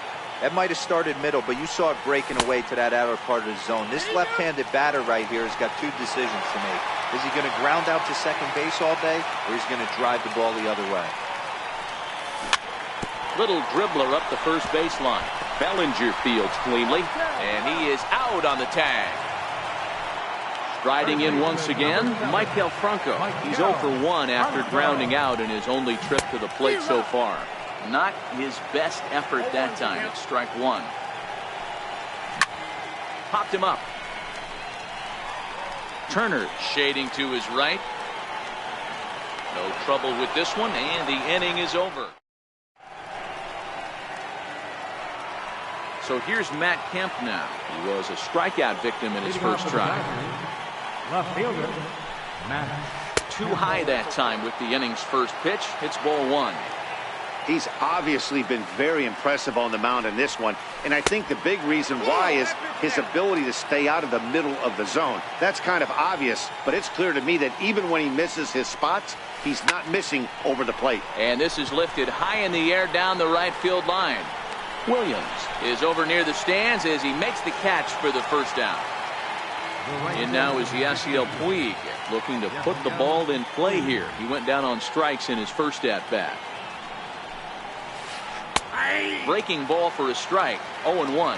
That might have started middle, but you saw it breaking away to that outer part of the zone. This left-handed batter right here has got two decisions to make. Is he going to ground out to second base all day, or is he going to drive the ball the other way? Little dribbler up the first baseline. Bellinger fields cleanly, and he is out on the tag. Striding in once again, Maikel Franco. He's 0 for 1 after grounding out in his only trip to the plate so far. Not his best effort that time. It's strike one. Popped him up. Turner shading to his right. No trouble with this one, and the inning is over. So here's Matt Kemp now. He was a strikeout victim in his first try. Left fielder, Matt. Too high that time with the inning's first pitch. It's ball one. He's obviously been very impressive on the mound in this one, and I think the big reason why is his ability to stay out of the middle of the zone. That's kind of obvious, but it's clear to me that even when he misses his spots, he's not missing over the plate. And this is lifted high in the air down the right field line. Williams is over near the stands as he makes the catch for the first down. In now is Yasiel Puig, looking to put the ball in play here. He went down on strikes in his first at-bat. Breaking ball for a strike, 0-1.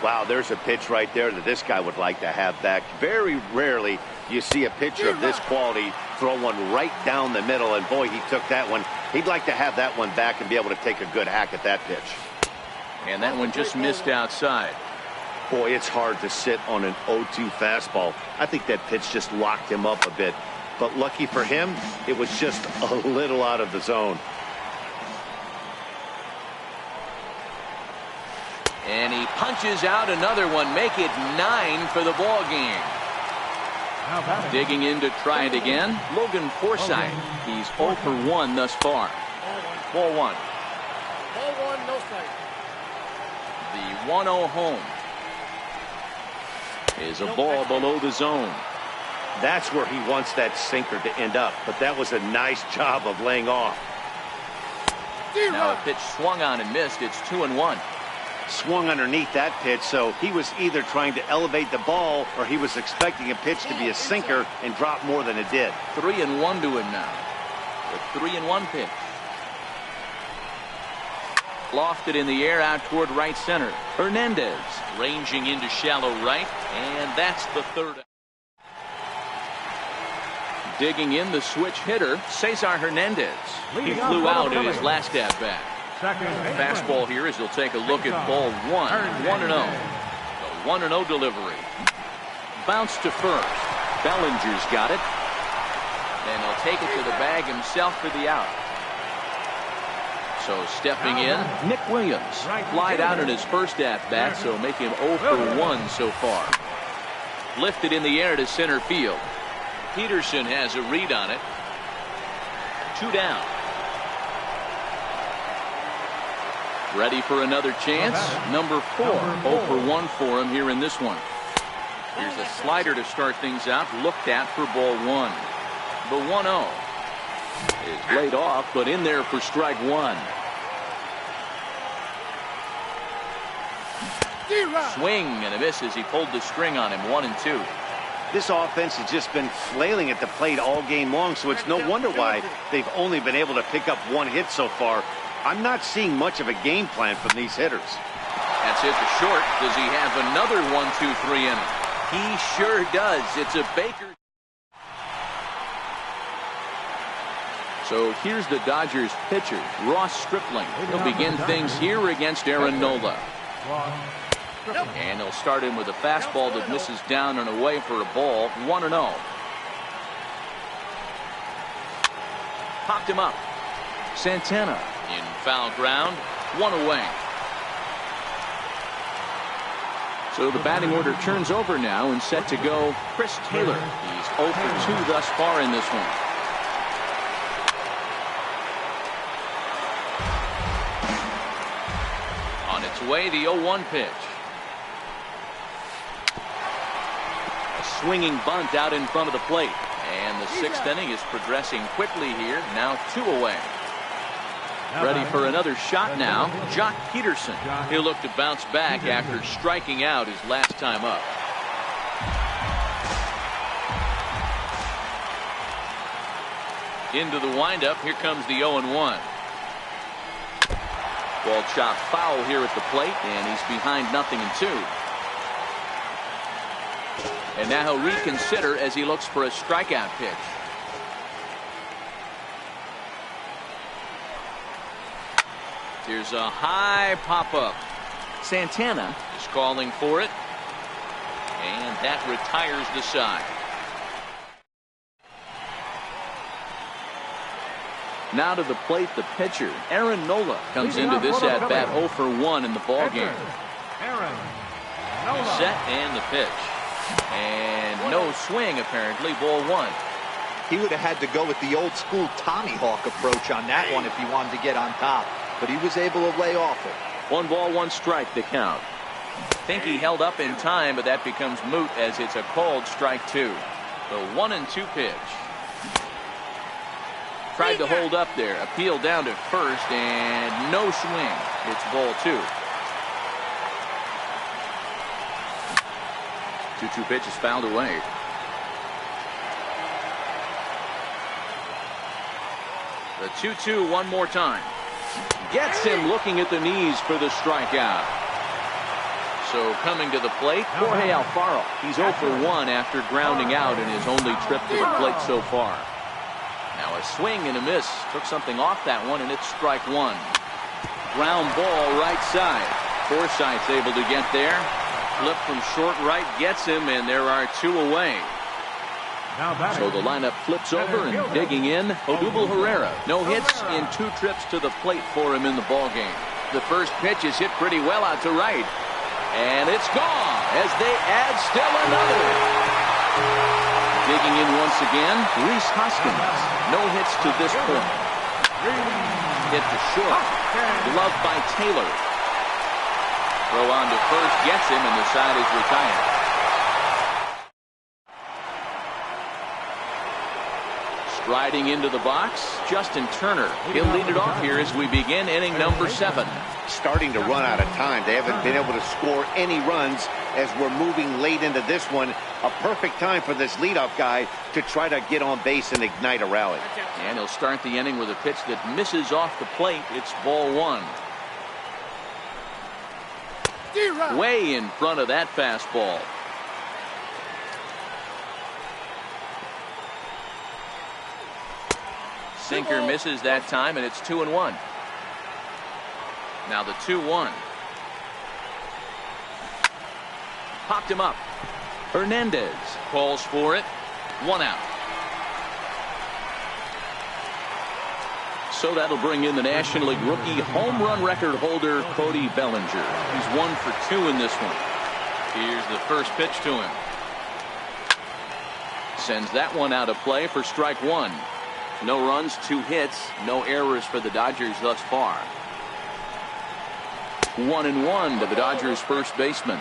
Wow, there's a pitch right there that this guy would like to have back. Very rarely you see a pitcher of this quality throw one right down the middle, and boy, he took that one. He'd like to have that one back and be able to take a good hack at that pitch. And that one just missed outside. Boy, it's hard to sit on an 0-2 fastball. I think that pitch just locked him up a bit. But lucky for him, it was just a little out of the zone. And he punches out another one. Make it 9 for the ball game. Digging in to try it again, Logan Forsythe. He's 0 for 1 thus far. Ball one. Ball one, no strike. The 1-0 home is a ball below the zone. That's where he wants that sinker to end up, but that was a nice job of laying off. Now a pitch swung on and missed. It's 2-1. Swung underneath that pitch, so he was either trying to elevate the ball or he was expecting a pitch to be a sinker and drop more than it did. 3-1 to him now. The 3-1 pitch. Lofted in the air out toward right center. Hernandez ranging into shallow right, and that's the third. Digging in the switch hitter, Cesar Hernandez. He flew out in his last at-bat. Fastball here as he'll take a look at ball one. 1-0. The 1-0 delivery. Bounce to first. Bellinger's got it. And he'll take it to the bag himself for the out. So stepping in, Nick Williams. Flied out in his first at-bat, so make him 0 for 1 so far. Lifted in the air to center field. Peterson has a read on it. 2 down. Ready for another chance. Number 4. 0 for 1 for him here in this one. Here's a slider to start things out. Looked at for ball one. The 1-0 is laid off, but in there for strike one. Swing and a miss as he pulled the string on him. 1-2. This offense has just been flailing at the plate all game long, so it's no wonder why they've only been able to pick up 1 hit so far. I'm not seeing much of a game plan from these hitters. That's it to short. Does he have another 1-2-3 inning? He sure does. It's a Baker. So here's the Dodgers pitcher, Ross Stripling. He'll begin things here against Aaron Nola. And he'll start him with a fastball that misses down and away for a ball. 1-0. Popped him up. Santana in foul ground. 1 away. So the batting order turns over now and set to go Chris Taylor. He's 0 for 2 thus far in this one. On its way, the 0-1 pitch. A swinging bunt out in front of the plate. And the 6th inning is progressing quickly here. Now 2 away. Ready for another shot now. Jock Peterson. He'll look to bounce back after striking out his last time up. Into the windup. Here comes the 0-1. Ball chopped foul here at the plate, and he's behind 0-2. And now he'll reconsider as he looks for a strikeout pitch. Here's a high pop-up. Santana is calling for it, and that retires the side. Now to the plate, the pitcher, Aaron Nola, comes into this at-bat 0 for 1 in the ballgame. Set and the pitch. And no swing, apparently. Ball 1. He would have had to go with the old-school Tommy Hawk approach on that one if he wanted to get on top. But he was able to lay off it. 1 ball, 1 strike, the count. Think he held up in time, but that becomes moot as it's a called strike 2. The 1-2 pitch. Tried to hold up there. Appeal down to first, and no swing. It's ball 2. 2-2 pitch is fouled away. The 2-2 one more time. Gets him looking at the knees for the strikeout. So coming to the plate, Jorge Alfaro. He's 0 for 1 after grounding out in his only trip to the plate so far. Now a swing and a miss. Took something off that one, and it's strike 1. Ground ball right side. Forsythe's able to get there. Flip from short right gets him, and there are 2 away. So the lineup flips over, and digging in, Odubel Herrera. No hits in 2 trips to the plate for him in the ballgame. The first pitch is hit pretty well out to right. And it's gone as they add still another. Digging in once again, Rhys Hoskins. No hits to this point. Hit to short. Gloved by Taylor. Throw on to first, gets him, and the side is retired. Riding into the box, Justin Turner. He'll lead it off here as we begin inning number 7. Starting to run out of time. They haven't been able to score any runs as we're moving late into this one. A perfect time for this leadoff guy to try to get on base and ignite a rally. And he'll start the inning with a pitch that misses off the plate. It's ball 1. Way in front of that fastball. Sinker misses that time, and it's 2-1. Now the 2-1. Popped him up. Hernandez calls for it. 1 out. So that'll bring in the National League rookie home run record holder, Cody Bellinger. He's 1 for 2 in this one. Here's the first pitch to him. Sends that one out of play for strike 1. No runs, 2 hits, no errors for the Dodgers thus far. 1-1 to the Dodgers first baseman.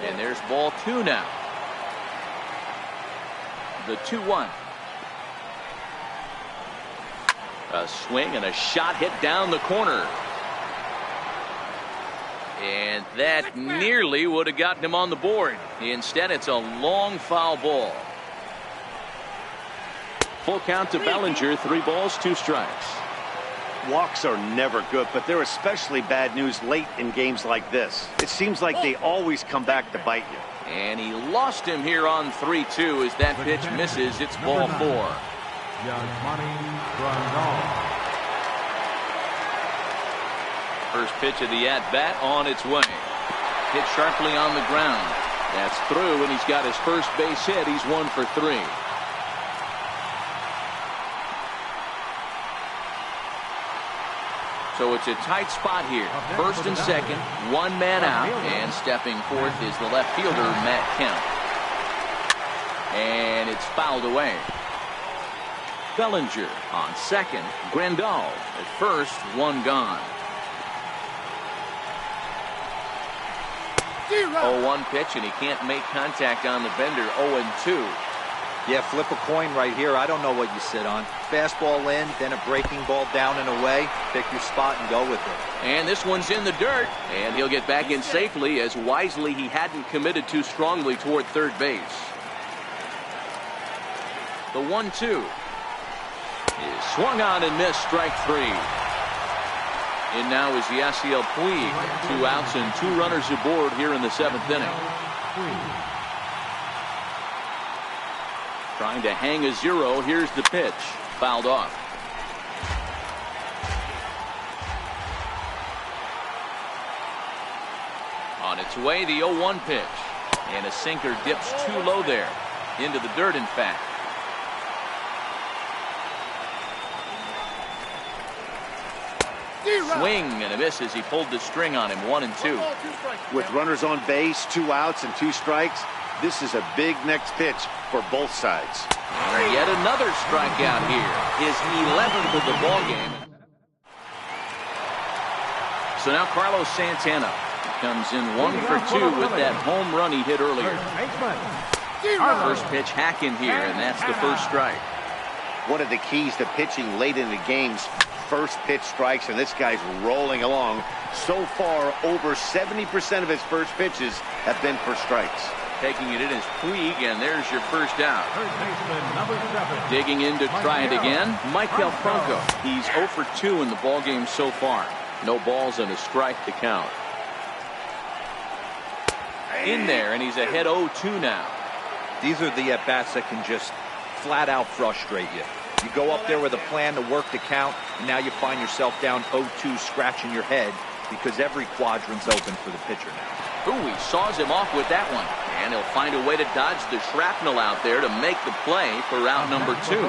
And there's ball 2 now. The 2-1. A swing and a shot hit down the corner. And that nearly would have gotten him on the board. Instead, it's a long foul ball. Full count to Bellinger. 3 balls, 2 strikes. Walks are never good, but they're especially bad news late in games like this. It seems like they always come back to bite you. And he lost him here on 3-2 as that pitch misses. It's ball 4. First pitch of the at-bat on its way. Hit sharply on the ground. That's through, and he's got his first base hit. He's 1 for 3. So it's a tight spot here. First and second, 1 man out, and stepping forth is the left fielder, Matt Kemp. And it's fouled away. Bellinger on second. Grandal at first, 1 gone. 0-1 pitch, and he can't make contact on the bender. 0-2. Yeah, flip a coin right here. I don't know what you sit on. Fastball in, then a breaking ball down and away. Pick your spot and go with it. And this one's in the dirt, and he'll get back in safely, as wisely he hadn't committed too strongly toward third base. The 1-2 is swung on and missed. Strike 3. In now is Yasiel Puig. 2 outs and 2 runners aboard here in the 7th inning. Trying to hang a 0. Here's the pitch. Fouled off. On its way, the 0-1 pitch. And a sinker dips too low there. Into the dirt, in fact. Swing and a miss as he pulled the string on him. 1-2. With runners on base, 2 outs and 2 strikes, this is a big next pitch for both sides. And yet another strikeout here. His 11th of the ball game. So now Carlos Santana comes in 1 for 2 with that home run he hit earlier. First pitch hacking here, and that's the first strike. One of the keys to pitching late in the games, first pitch strikes, and this guy's rolling along. So far, over 70% of his first pitches have been for strikes. Taking it in is Puig, and there's your first out. Third baseman, number 7. Digging in to try it again, Michael Franco. He's 0 for 2 in the ballgame so far. No balls and a strike to count. In there, and he's ahead 0-2 now. These are the at-bats that can just flat out frustrate you. You go up there with a plan to work the count, and now you find yourself down 0-2, scratching your head because every quadrant's open for the pitcher now. Ooh, he saws him off with that one. And he'll find a way to dodge the shrapnel out there to make the play for route number 2.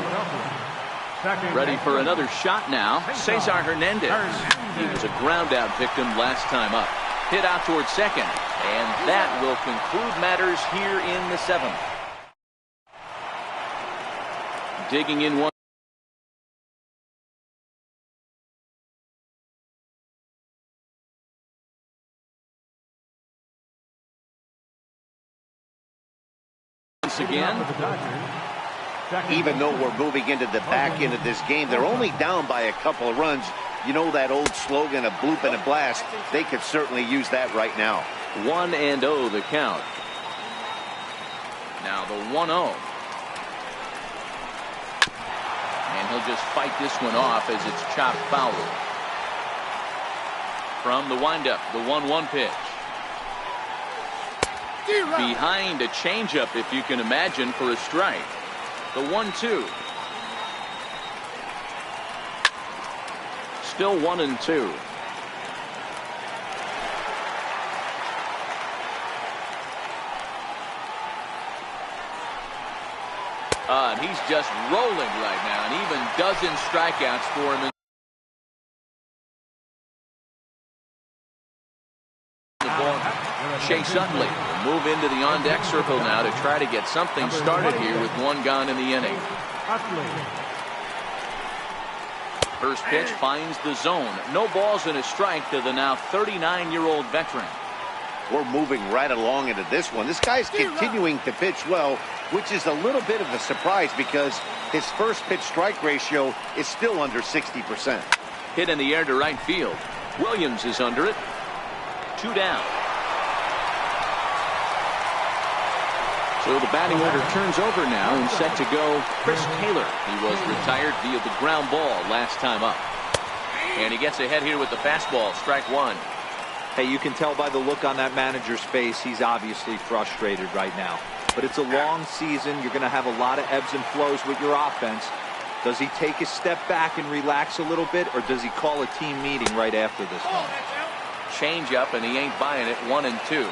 Ready for another shot now. Cesar Hernandez. He was a ground out victim last time up. Hit out towards second. And that will conclude matters here in the 7th. Digging in once again. Even though we're moving into the back end of this game, they're only down by a couple of runs. You know that old slogan, a bloop and a blast? They could certainly use that right now. 1-0 the count. Now the 1-0. And he'll just fight this one off as it's chopped foul. From the windup, the 1-1 pitch. Behind a changeup, if you can imagine, for a strike. The 1-2. Still 1-2. And he's just rolling right now, and even dozen strikeouts for him in the ball. Chase Utley will move into the on-deck circle now to try to get something started here with 1 gone in the inning. First pitch finds the zone. No balls and a strike to the now 39-year-old veteran. We're moving right along into this one. This guy's continuing to pitch well, which is a little bit of a surprise because his first pitch strike ratio is still under 60%. Hit in the air to right field. Williams is under it. 2 down. So the batting order turns over now and set to go Chris Taylor. He was retired via the ground ball last time up. And he gets ahead here with the fastball. Strike 1. Hey, you can tell by the look on that manager's face, he's obviously frustrated right now. But it's a long season. You're going to have a lot of ebbs and flows with your offense. Does he take a step back and relax a little bit, or does he call a team meeting right after this one? Change up, and he ain't buying it. 1-2.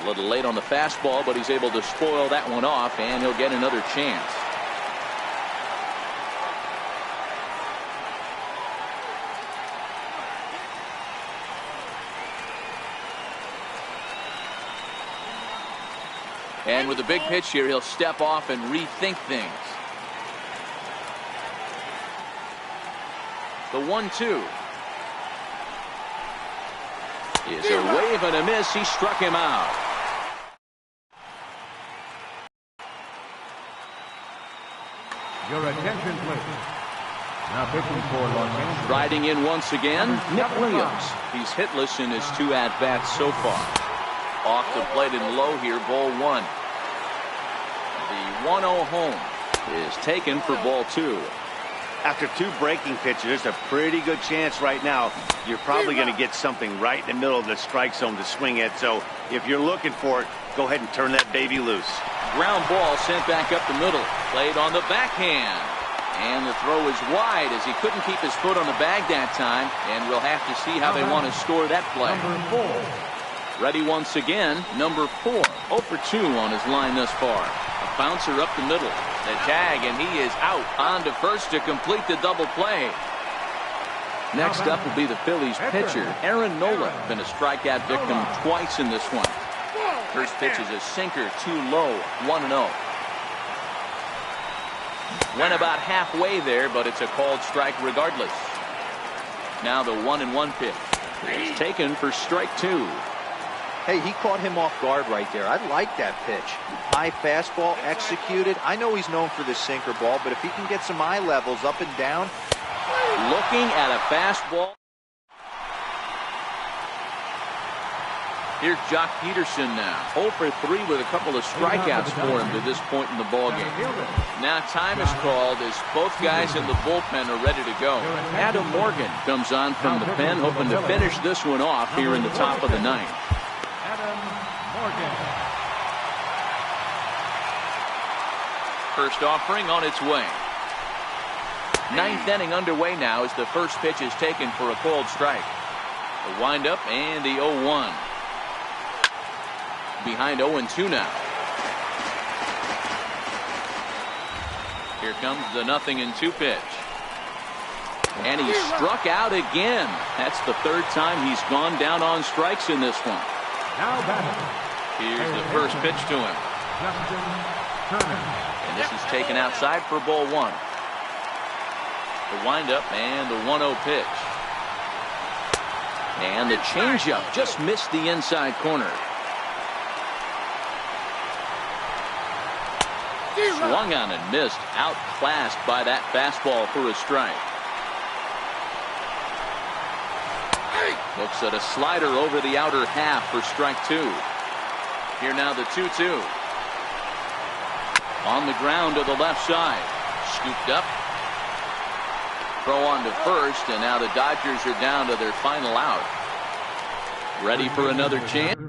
A little late on the fastball, but he's able to spoil that one off, and he'll get another chance. And with a big pitch here, he'll step off and rethink things. The 1-2. is a wave and a miss. He struck him out. Your attention, please. Now pitching for Los Angeles. Riding in once again, Nick Williams. He's hitless in his 2 at-bats so far. Off the plate and low here, ball 1. The 1-0 home is taken for ball 2. After 2 breaking pitches, there's a pretty good chance right now you're probably going to get something right in the middle of the strike zone to swing at. So if you're looking for it, go ahead and turn that baby loose. Ground ball sent back up the middle. Played on the backhand. And the throw is wide as he couldn't keep his foot on the bag that time. And we'll have to see how they want to score that play. Number 4. Ready once again, number 4. 0 for 2 on his line thus far. A bouncer up the middle. The tag, and he is out. On to first to complete the double play. Next up will be the Phillies pitcher, Aaron Nola. Been a strikeout victim twice in this one. First pitch is a sinker, too low, 1-0. Went about halfway there, but it's a called strike regardless. Now the 1-1 pitch is taken for strike 2. Hey, he caught him off guard right there. I like that pitch. High fastball executed. I know he's known for the sinker ball, but if he can get some eye levels up and down. Looking at a fastball. Here's Jock Peterson now. 0 for 3 with a couple of strikeouts for him to this point in the ballgame. Now time is called as both guys in the bullpen are ready to go. Adam Morgan comes on from the pen, hoping to finish this one off here in the top of the 9th. Adam Morgan. First offering on its way. 9th inning underway now as the first pitch is taken for a called strike. The windup and the 0-1. Behind 0-2 now. Here comes the 0-2 pitch. And he struck out again. That's the 3rd time he's gone down on strikes in this one. Now batting. Here's the first pitch to him. Justin Turner. And this is taken outside for ball 1. The windup and the 1-0 pitch. And the changeup just missed the inside corner. Swung on and missed. Outclassed by that fastball for a strike. Looks at a slider over the outer half for strike 2. Here now the 2-2. On the ground to the left side. Scooped up. Throw on to first, and now the Dodgers are down to their final out. Ready for another chance?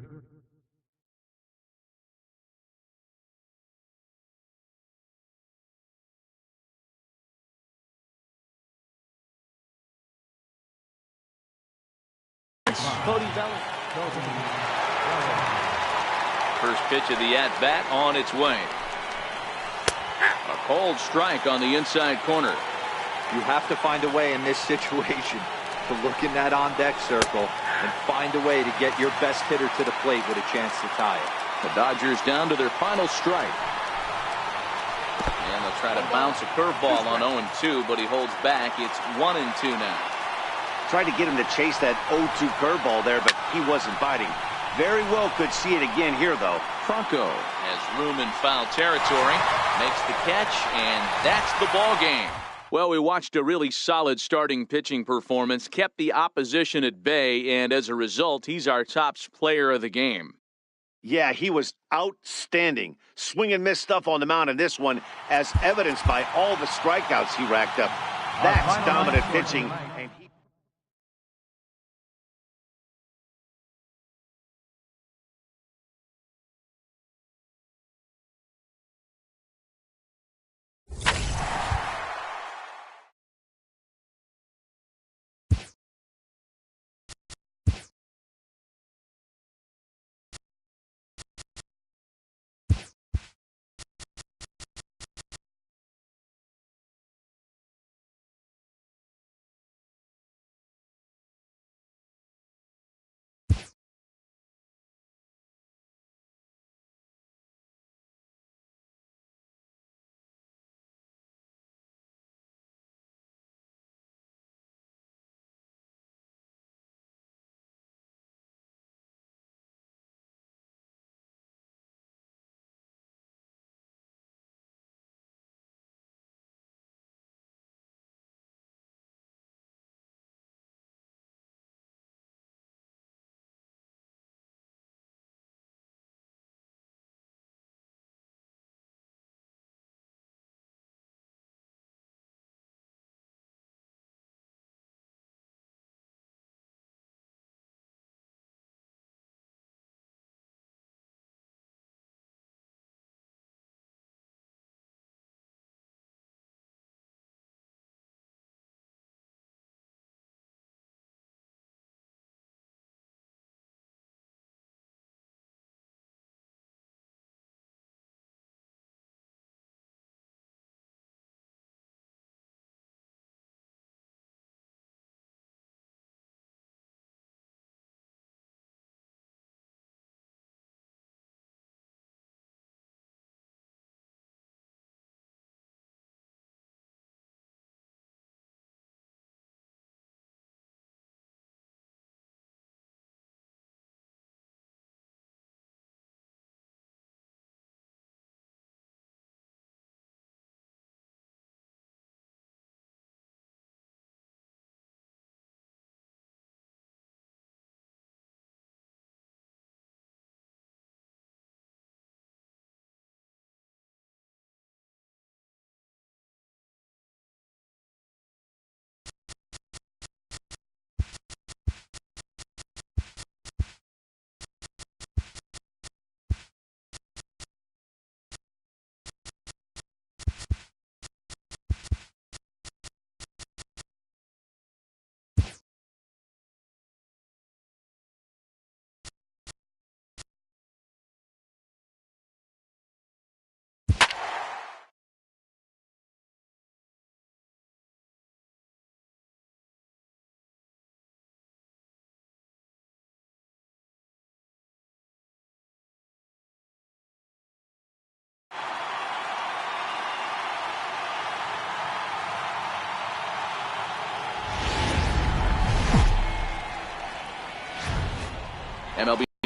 First pitch of the at-bat on its way. A cold strike on the inside corner. You have to find a way in this situation to look in that on-deck circle and find a way to get your best hitter to the plate with a chance to tie it. The Dodgers down to their final strike. And they'll try to bounce a curveball on 0-2, but he holds back. It's 1-2 now. Tried to get him to chase that 0-2 curveball there, but he wasn't biting. Very well could see it again here, though. Franco has room in foul territory, makes the catch, and that's the ball game. Well, we watched a really solid starting pitching performance, kept the opposition at bay, and as a result, he's our top player of the game. Yeah, he was outstanding. Swing and miss stuff on the mound in this one, as evidenced by all the strikeouts he racked up. That's dominant pitching. And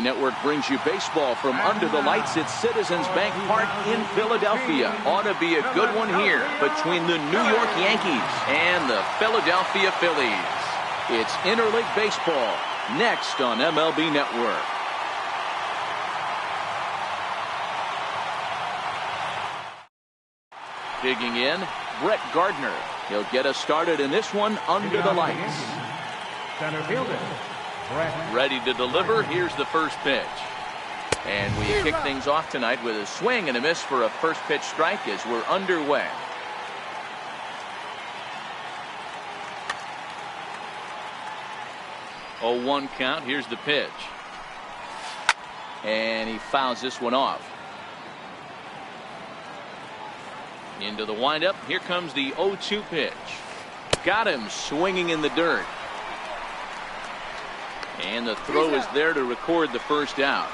Network brings you baseball from under the lights at Citizens Bank Park in Philadelphia. Ought to be a good one here between the New York Yankees and the Philadelphia Phillies. It's interleague baseball next on MLB Network. Digging in, Brett Gardner. He'll get us started in this one under the lights. Center fielder, Brett. Ready to deliver. Here's the first pitch. And we kick things off tonight with a swing and a miss for a first pitch strike as we're underway. Oh, 1 count. Here's the pitch. And he fouls this one off. Into the windup. Here comes the 0-2 pitch. Got him swinging in the dirt. And the throw is there to record the first out.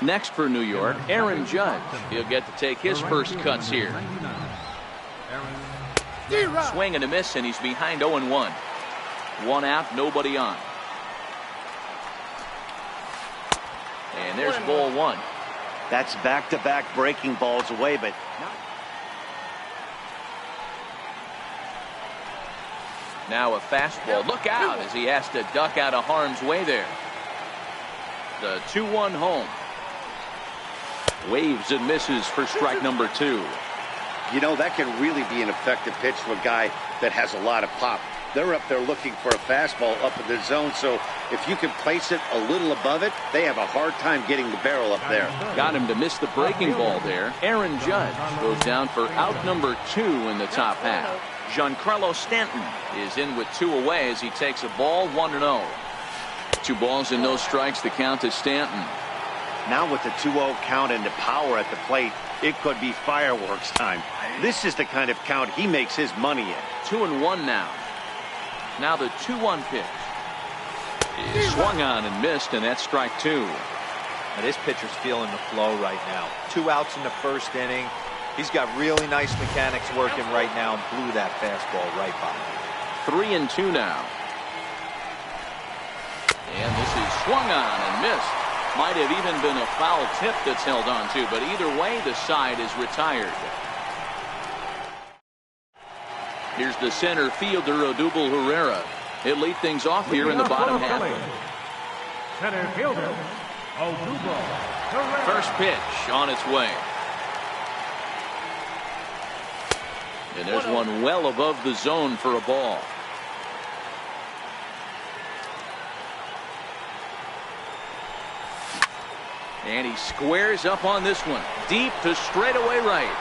Next for New York, Aaron Judge. He'll get to take his first cuts here. Swing and a miss, and he's behind 0-1. 1 out, nobody on. And there's ball 1. That's back-to-back breaking balls away, but now a fastball. Look out as he has to duck out of harm's way there. The 2-1 home. Waves and misses for strike number 2. you know, that can really be an effective pitch to a guy that has a lot of pop. They're up there looking for a fastball up in the zone, so if you can place it a little above it, they have a hard time getting the barrel up there. Got him to miss the breaking ball there. Aaron Judge goes down for out number 2 in the top half. Giancarlo Stanton is in with 2 away as he takes a ball 1-0. 2 balls and no strikes. The count to Stanton. Now with the 2-0 count and the power at the plate, it could be fireworks time. This is the kind of count he makes his money in. 2-1 now. Now the 2-1 pitch is swung on and missed, and that's strike 2. Now this pitcher's feeling the flow right now. 2 outs in the first inning. He's got really nice mechanics working right now and blew that fastball right by him. 3-2 now. And this is swung on and missed. Might have even been a foul tip that's held on to, but either way, the side is retired. Here's the center fielder, Odubel Herrera. He'll lead things off here in the bottom half. Center fielder, Odubel Herrera. First pitch on its way. And there's one well above the zone for a ball. And he squares up on this one. Deep to straightaway right.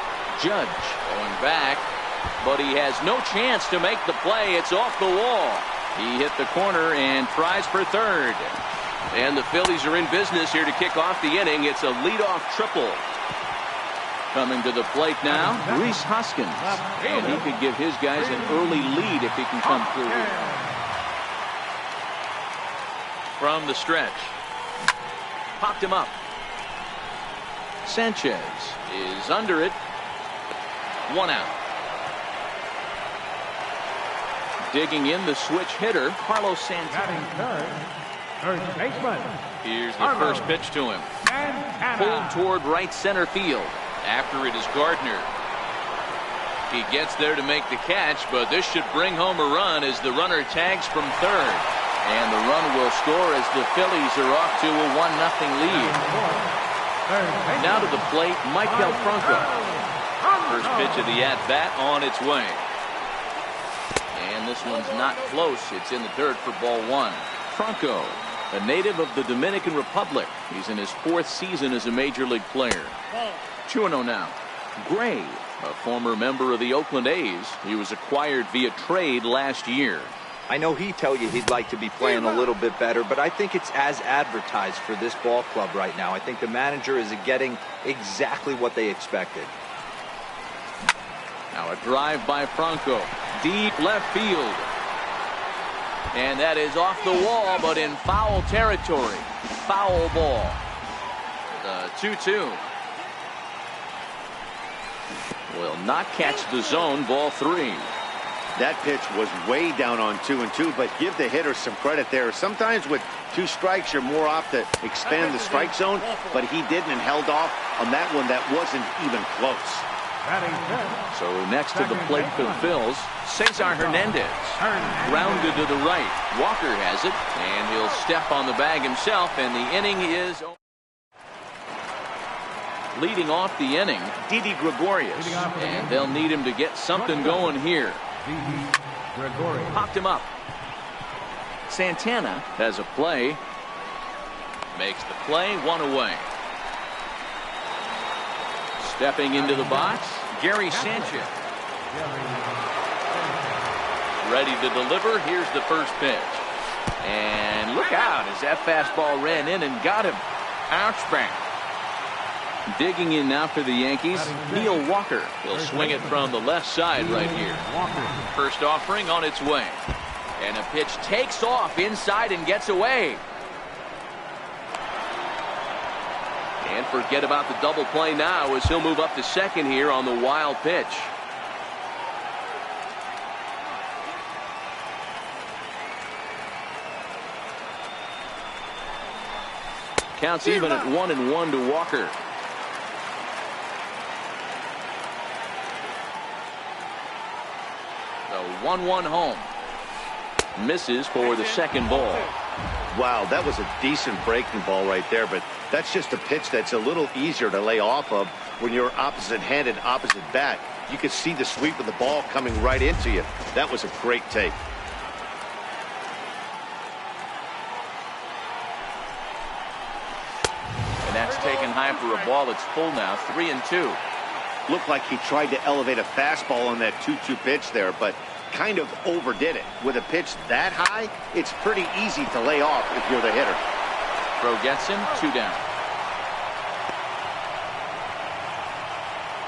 Judge going back, but he has no chance to make the play. It's off the wall. He hit the corner and tries for third. And the Phillies are in business here to kick off the inning. It's a leadoff triple. Coming to the plate now, Rhys Hoskins. And he could give his guys an early lead if he can come through here. From the stretch. Popped him up. Sanchez is under it. 1 out. Digging in the switch hitter, Carlos Santana. Third baseman. Here's the first pitch to him. Pulled toward right center field. After it is Gardner. He gets there to make the catch, but this should bring home a run as the runner tags from third. And the run will score as the Phillies are off to a 1-0 lead. Now to the plate, Michael Franco. First pitch of the at-bat on its way. And this one's not close. It's in the dirt for ball 1. Franco, a native of the Dominican Republic. He's in his 4th season as a major league player. 2-0 now. Gray, a former member of the Oakland A's. He was acquired via trade last year. I know he'd tell you he'd like to be playing a little bit better, but I think it's as advertised for this ball club right now. I think the manager is getting exactly what they expected. Now a drive by Franco. Deep left field. And that is off the wall, but in foul territory. Foul ball. The 2-2. Will not catch the zone. Ball 3. That pitch was way down on 2-2, but give the hitter some credit there. Sometimes with 2 strikes, you're more apt to expand the strike zone, but he didn't and held off on that one that wasn't even close. So next to the plate for the Phils, Cesar Hernandez. Grounded to the right. Walker has it, and he'll step on the bag himself, and the inning is leading off the inning, Didi Gregorius, and they'll need him to get something going here. Popped him up. Santana has a play. Makes the play, 1 away. Stepping into the box, Gary Sanchez. Ready to deliver. Here's the first pitch. And look out as that fastball ran in and got him. Ouch bang. Digging in now for the Yankees, Neil Walker. He'll swing it from the left side right here. First offering on its way. And a pitch takes off inside and gets away. And forget about the double play now as he'll move up to second here on the wild pitch. Counts even at 1-1 to Walker. The 1-1 home. Misses for the second ball. Wow, that was a decent breaking ball right there, but that's just a pitch that's a little easier to lay off of when you're opposite-handed, opposite bat. You could see the sweep of the ball coming right into you. That was a great take. And that's taken high for a ball. It's full now, 3-2. Looked like he tried to elevate a fastball on that 2-2 pitch there, but kind of overdid it. With a pitch that high, it's pretty easy to lay off if you're the hitter. Throw gets him, 2 down.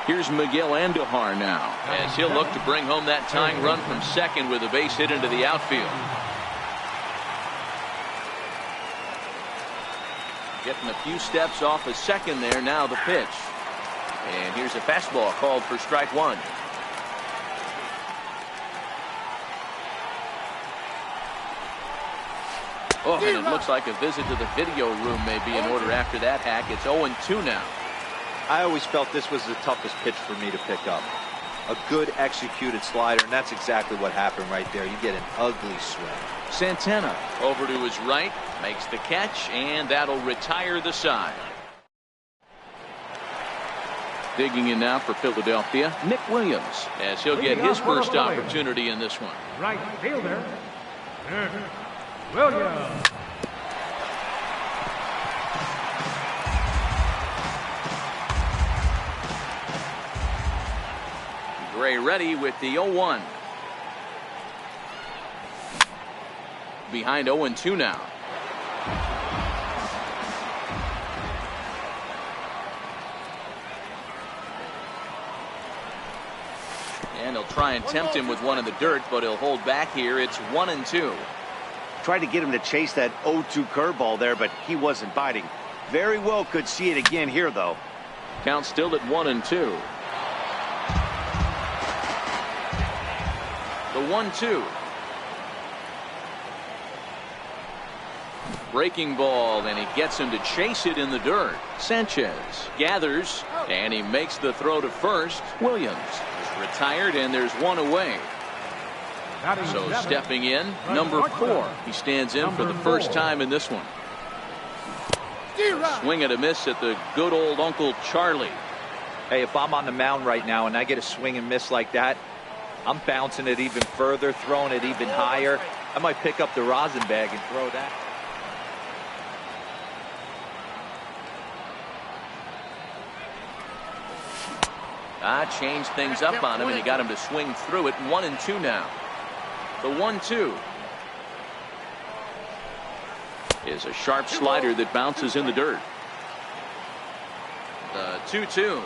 Here's Miguel Andujar now, as he'll look to bring home that tying run from second with a base hit into the outfield. Getting a few steps off of second there. Now the pitch. And here's a fastball called for strike 1. Oh, and it looks like a visit to the video room may be in order after that hack. It's 0-2 now. I always felt this was the toughest pitch for me to pick up. A good executed slider, and that's exactly what happened right there. You get an ugly swing. Santana over to his right, makes the catch, and that'll retire the side. Digging in now for Philadelphia, Nick Williams, as he'll get his first opportunity in this one. Right fielder, Nick Williams. Gray ready with the 0-1. Behind 0-2 now. And he'll try and tempt him with one in the dirt, but he'll hold back here. It's 1-2. Tried to get him to chase that 0-2 curveball there, but he wasn't biting. Very well could see it again here, though. Count still at 1-2. The 1-2. Breaking ball, and he gets him to chase it in the dirt. Sanchez gathers, and he makes the throw to first. Williams is retired, and there's 1 away. So stepping in, number 4. He stands in for the first time in this one. Swing and a miss at the good old Uncle Charlie. Hey, if I'm on the mound right now and I get a swing and miss like that, I'm bouncing it even further, throwing it even higher. I might pick up the rosin bag and throw that. Changed things up on him, and he got him to swing through it. 1-2 now. The 1-2 is a sharp slider that bounces in the dirt. The 2-2.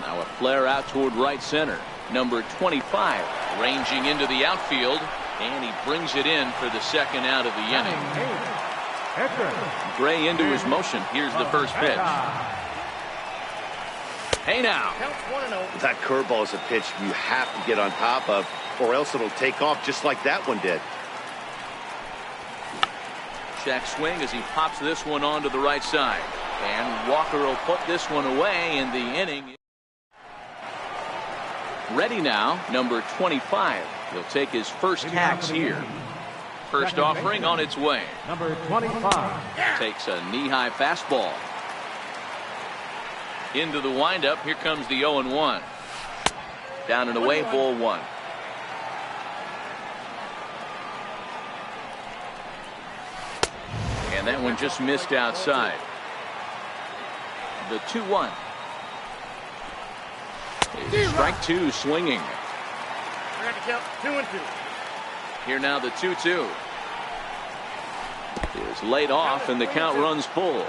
Now a flare out toward right center. Number 25 ranging into the outfield, and he brings it in for the second out of the inning. Gray into his motion. Here's the first pitch. Hey now. Counts 1-0. That curveball is a pitch you have to get on top of, or else it'll take off just like that one did. Check swing as he pops this one onto the right side. And Walker will put this one away in the inning. Ready now, number 25. He'll take his first hacks here. First offering on its way. Number 25. Takes a knee-high fastball. Into the windup. Here comes the 0-1. Down and away, ball one. And that one just missed outside. The 2-1. Strike two swinging. We're going to count 2-2. Here now the 2-2. Is laid off and the count runs full.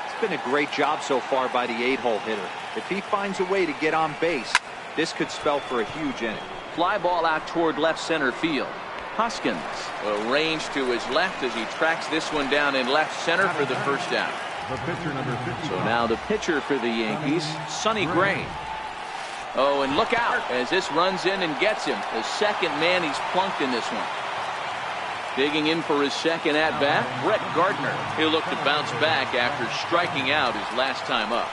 It's been a great job so far by the 8-hole hitter. If he finds a way to get on base, this could spell for a huge inning. Fly ball out toward left center field. Hoskins will range to his left as he tracks this one down in left center for the first out. The pitcher, number 50. So now the pitcher for the Yankees, Sonny Gray. Oh, and look out as this runs in and gets him. The second man he's plunked in this one. Digging in for his second at-bat, Brett Gardner. He'll look to bounce back after striking out his last time up.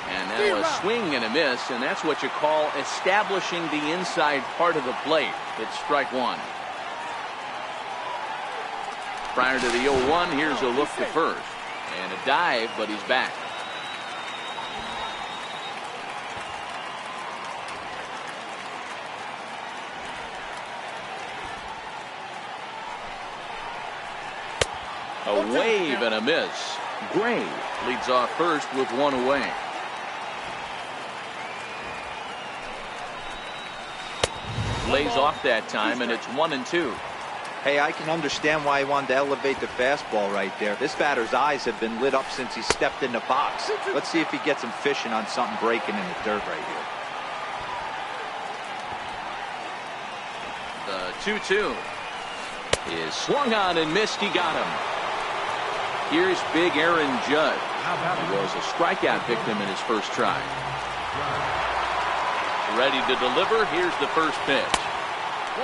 And now a swing and a miss, and that's what you call establishing the inside part of the plate. It's strike one. Prior to the 0-1, here's a look to first. And a dive, but he's back. A wave and a miss. Gray leads off first with one away. Lays off that time, and it's 1-2. Hey, I can understand why he wanted to elevate the fastball right there. This batter's eyes have been lit up since he stepped in the box. Let's see if he gets him fishing on something breaking in the dirt right here. The 2-2 is swung on and missed. He got him. Here's big Aaron Judge. He was a strikeout victim in his first try. Ready to deliver. Here's the first pitch.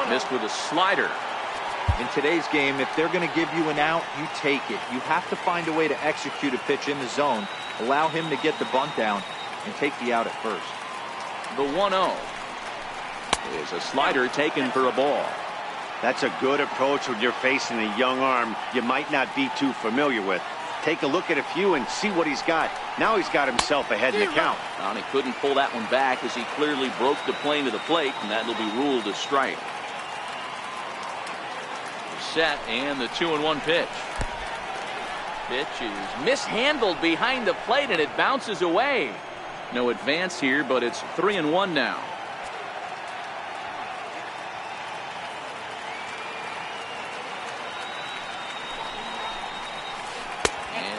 Missed with a slider. In today's game, if they're going to give you an out, you take it. You have to find a way to execute a pitch in the zone, allow him to get the bunt down, and take the out at first. The 1-0 is a slider taken for a ball. That's a good approach when you're facing a young arm you might not be too familiar with. Take a look at a few and see what he's got. Now he's got himself ahead in the count. And he couldn't pull that one back as he clearly broke the plane to the plate, and that will be ruled a strike. Set, and the 2-1 pitch. Pitch is mishandled behind the plate, and it bounces away. No advance here, but it's 3-1 now.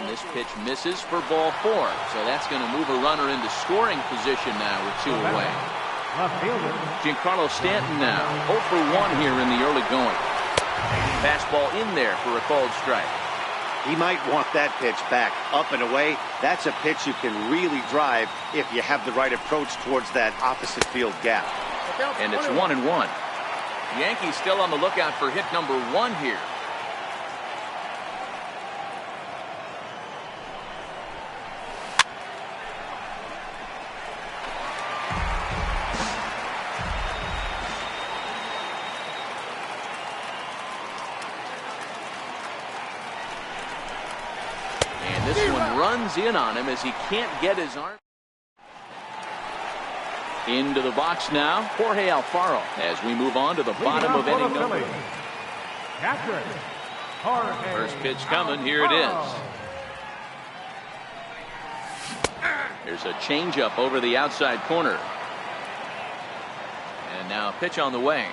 This pitch misses for ball 4, so that's going to move a runner into scoring position now with 2 away. Giancarlo Stanton now 0 for 1 here in the early going. Fastball in there for a called strike. He might want that pitch back up and away. That's a pitch you can really drive if you have the right approach towards that opposite field gap. And it's 1-1. Yankees still on the lookout for hit number 1 here. This one runs in on him as he can't get his arm. Into the box now, Jorge Alfaro, as we move on to the bottom of inning number. First pitch coming, here it is. There's a changeup over the outside corner. And now a pitch on the way.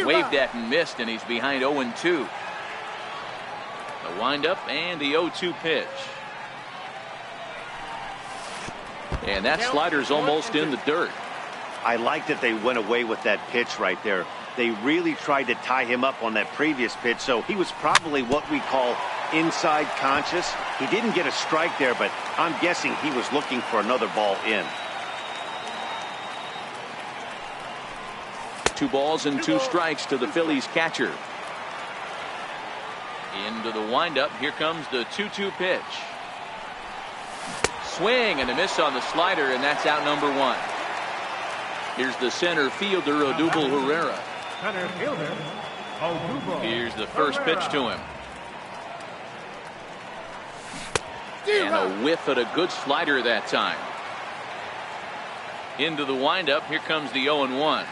Waved at and missed, and he's behind 0-2. The windup and the 0-2 pitch. And that slider's almost in the dirt. I like that they went away with that pitch right there. They really tried to tie him up on that previous pitch, so he was probably what we call inside conscious. He didn't get a strike there, but I'm guessing he was looking for another ball in. 2 balls and 2 strikes to the Phillies catcher. Into the windup. Here comes the 2-2 pitch. Swing and a miss on the slider, and that's out number 1. Here's the center fielder, Odubel Herrera. Center fielder, Odubel. Here's the first pitch to him. And a whiff at a good slider that time. Into the windup. Here comes the 0-1.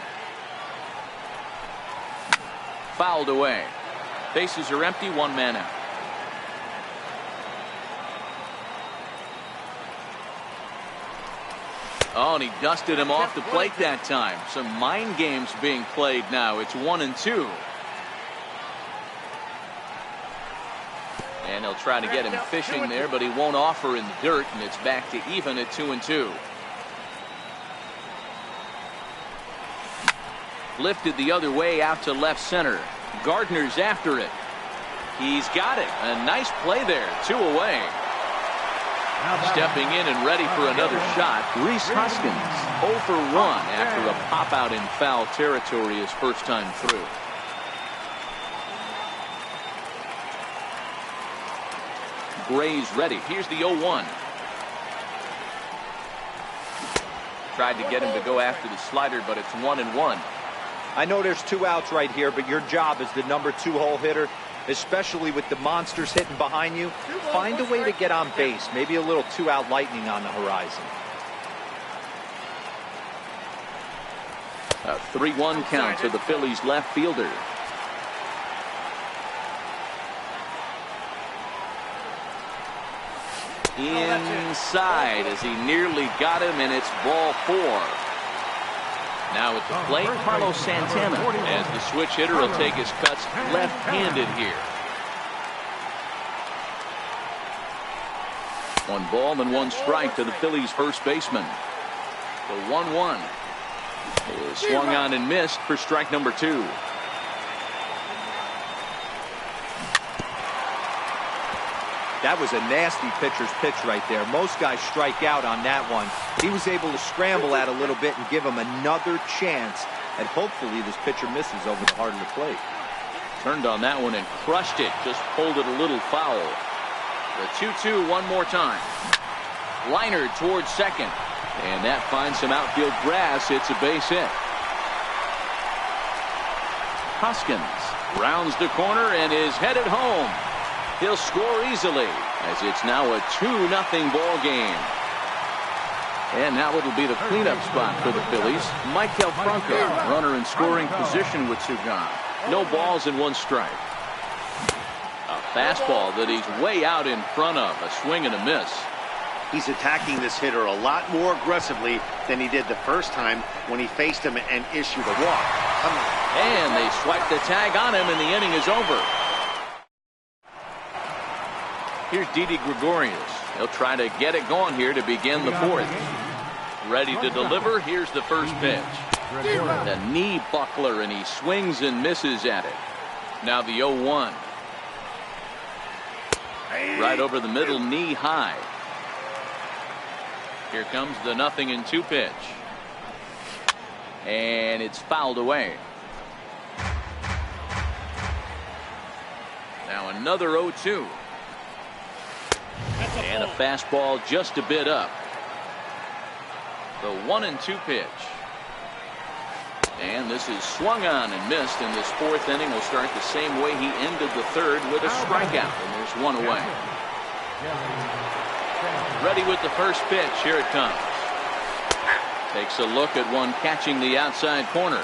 Fouled away. Bases are empty, 1 man out. Oh, and he dusted him off the plate that time. Some mind games being played now. It's 1-2. And he'll try to get him fishing there, but he won't offer in the dirt, and it's back to even at 2-2. Lifted the other way out to left center. Gardner's after it. He's got it. A nice play there. 2 away. Stepping in and ready for another shot, Rhys Hoskins. 0 for 1 after a pop out in foul territory his first time through. Gray's ready. Here's the 0-1. Tried to get him to go after the slider, but it's 1-1. I know there's 2 outs right here, but your job as the number 2 hole hitter, especially with the monsters hitting behind you, find a way to get on base. Maybe a little 2-out lightning on the horizon. A 3-1 count to the Phillies left fielder. Inside as he nearly got him, and it's ball 4. Now at the plate, Carlos Santana, as the switch hitter will take his cuts left-handed here. 1 ball and 1 strike to the Phillies first baseman. The 1-1 is swung on and missed for strike number 2. That was a nasty pitcher's pitch right there. Most guys strike out on that one. He was able to scramble at a little bit and give him another chance. And hopefully this pitcher misses over the heart of the plate. Turned on that one and crushed it. Just pulled it a little foul. The 2-2 one more time. Liner towards second. And that finds some outfield grass. It's a base hit. Hoskins rounds the corner and is headed home. He'll score easily as it's now a 2-0 ball game. And now it'll be the cleanup spot for the Phillies. Michael Franco, runner in scoring position with 2 gone. No balls and 1 strike. A fastball that he's way out in front of. A swing and a miss. He's attacking this hitter a lot more aggressively than he did the first time when he faced him and issued a walk. And they swipe the tag on him, and the inning is over. Here's Didi Gregorius. He'll try to get it going here to begin the 4th. Ready to deliver. Here's the first pitch. The knee buckler, and he swings and misses at it. Now the 0-1. Right over the middle, knee high. Here comes the 0-2 pitch. And it's fouled away. Now another 0-2. And a fastball just a bit up. The 1-2 pitch. And this is swung on and missed, and this 4th inning will start the same way he ended the 3rd with a strikeout, and there's 1 away. Ready with the first pitch. Here it comes. Takes a look at one catching the outside corner.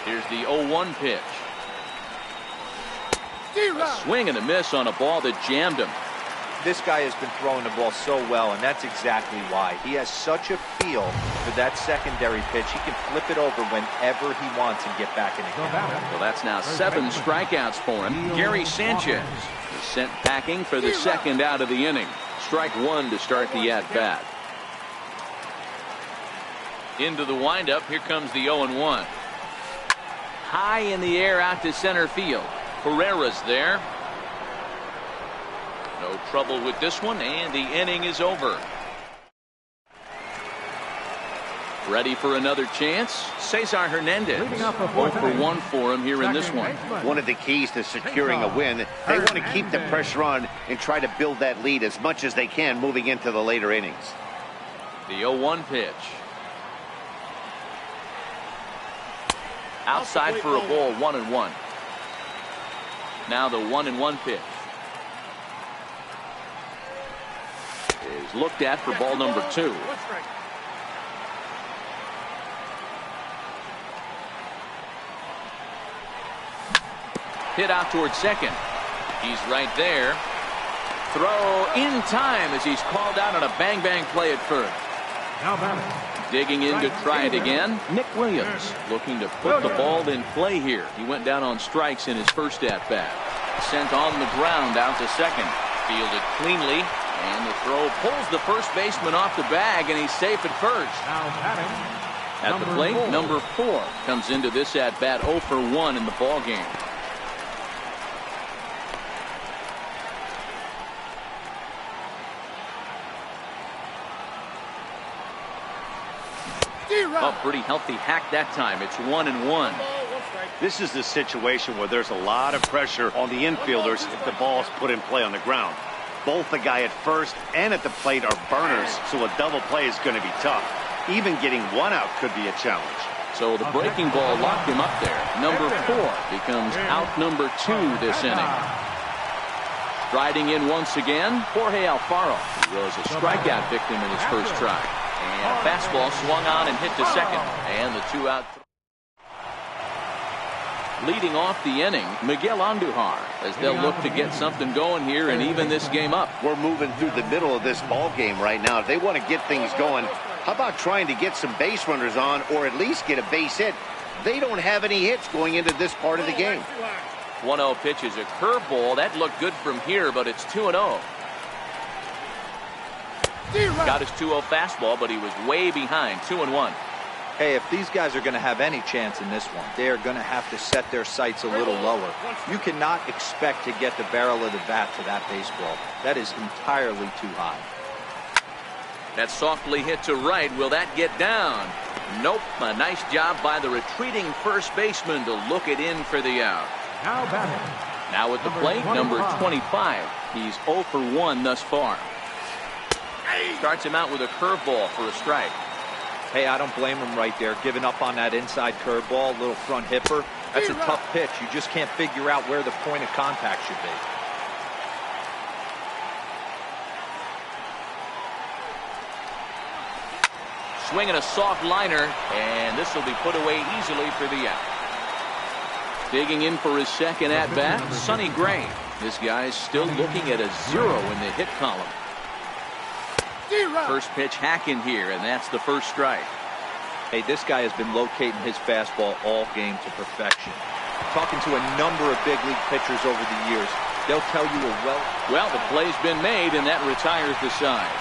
Here's the 0-1 pitch. A swing and a miss on a ball that jammed him. This guy has been throwing the ball so well, and that's exactly why. He has such a feel for that secondary pitch. He can flip it over whenever he wants and get back in the game. Well, that's now 7 strikeouts for him. Gary Sanchez is sent packing for the 2nd out of the inning. Strike 1 to start the at-bat. Into the windup. Here comes the 0-1. High in the air out to center field. Herrera's there. No trouble with this one, and the inning is over. Ready for another chance? Cesar Hernandez. 0 for 1 for him here in this one. One of the keys to securing a win, they want to keep the pressure on and try to build that lead as much as they can moving into the later innings. The 0-1 pitch. Outside for a ball, 1-1. Now the 1-1 pitch is looked at for ball number 2. Hit out towards second. He's right there. Throw in time as he's called out on a bang-bang play at first. Now batting. Digging in to try it again. Nick Williams looking to put the ball in play here. He went down on strikes in his first at-bat. Sent on the ground out to second. Fielded cleanly. And the throw pulls the first baseman off the bag, and he's safe at first. Now batting. At the plate, number 4 comes into this at-bat 0 for 1 in the ball game. Oh, pretty healthy hack that time. It's 1-1. This is the situation where there's a lot of pressure on the infielders if the ball's put in play on the ground. Both the guy at first and at the plate are burners, so a double play is going to be tough. Even getting one out could be a challenge. So the breaking ball locked him up there. Number 4 becomes out number 2 this inning. Striding in once again, Jorge Alfaro. He was a strikeout victim in his first try. And a fastball swung on and hit to second. And the 2-out. Leading off the inning, Miguel Andujar, as they'll look to get something going here and even this game up. We're moving through the middle of this ball game right now. If they want to get things going, how about trying to get some base runners on or at least get a base hit? They don't have any hits going into this part of the game. 1-0 pitch is a curveball. That looked good from here, but it's 2-0. Got his 2-0 fastball, but he was way behind. 2-1. Hey, if these guys are going to have any chance in this one, they are going to have to set their sights a little lower. You cannot expect to get the barrel of the bat to that baseball. That is entirely too high. That softly hit to right. Will that get down? Nope. A nice job by the retreating first baseman to look it in for the out. Now batting. Now at the plate, number 25. He's 0 for 1 thus far. Starts him out with a curveball for a strike. Hey, I don't blame him right there, giving up on that inside curveball, little front hipper. That's a tough pitch. You just can't figure out where the point of contact should be. Swinging a soft liner, and this will be put away easily for the out. Digging in for his second at-bat, Sonny Gray. This guy's still looking at a 0 in the hit column. First pitch hack in here, and that's the first strike. Hey, this guy has been locating his fastball all game to perfection. Talking to a number of big league pitchers over the years, they'll tell you well, the play's been made, and that retires the side.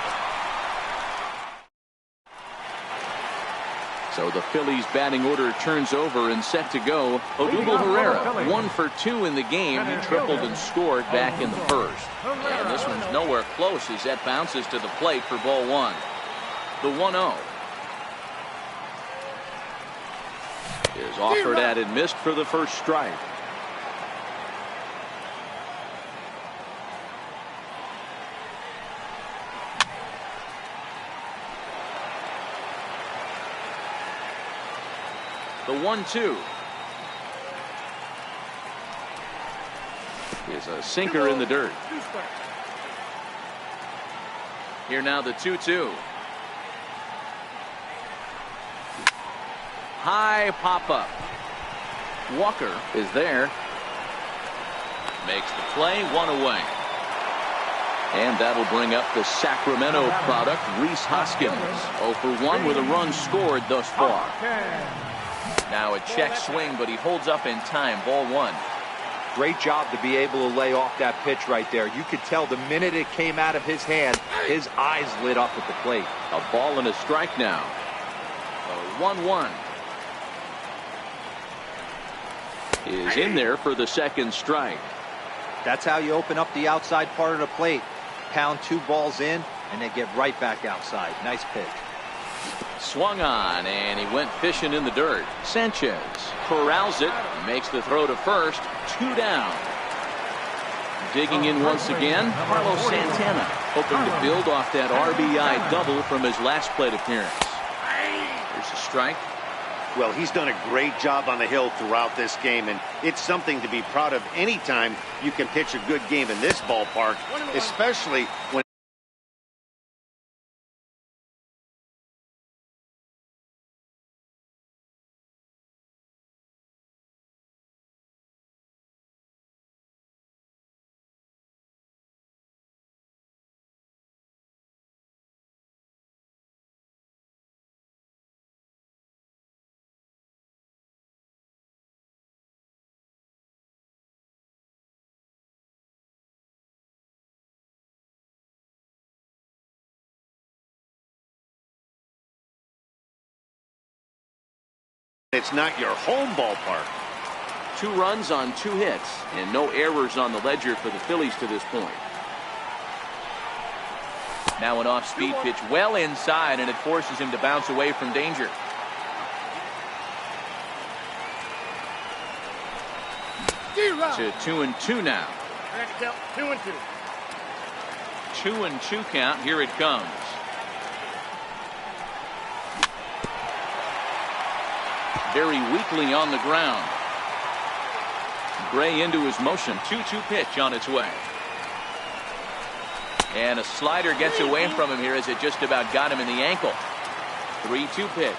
So the Phillies batting order turns over and set to go. Odubel Herrera, 1 for 2 in the game. He tripled and scored back in the first. And this one's nowhere close as that bounces to the plate for ball 1. The 1-0 is offered at and missed for the first strike. The 1-2 is a sinker in the dirt. Here now the 2-2. High pop-up. Walker is there. Makes the play, 1 away. And that'll bring up the Sacramento product, Rhys Hoskins. 0 for 1 with a run scored thus far. Now a check swing, but he holds up in time. Ball 1. Great job to be able to lay off that pitch right there. You could tell the minute it came out of his hand, his eyes lit up at the plate. A ball and a strike now. A 1-1 is in there for the second strike. That's how you open up the outside part of the plate. pound 2 balls in, and they get right back outside. Nice pitch. Swung on, and he went fishing in the dirt. Sanchez corrals it, makes the throw to first. 2 down. Digging in once again, Carlos Santana, hoping to build off that RBI double from his last plate appearance. Here's a strike. Well, he's done a great job on the hill throughout this game, and it's something to be proud of anytime you can pitch a good game in this ballpark, especially when it's not your home ballpark. 2 runs on 2 hits, and no errors on the ledger for the Phillies to this point. Now an off-speed pitch well inside, and it forces him to bounce away from danger. To 2-2 now. 2-2. 2-2 count. Here it comes. Very weakly on the ground. Gray into his motion. 2-2 pitch on its way. And a slider gets away from him here as it just about got him in the ankle. 3-2 pitch.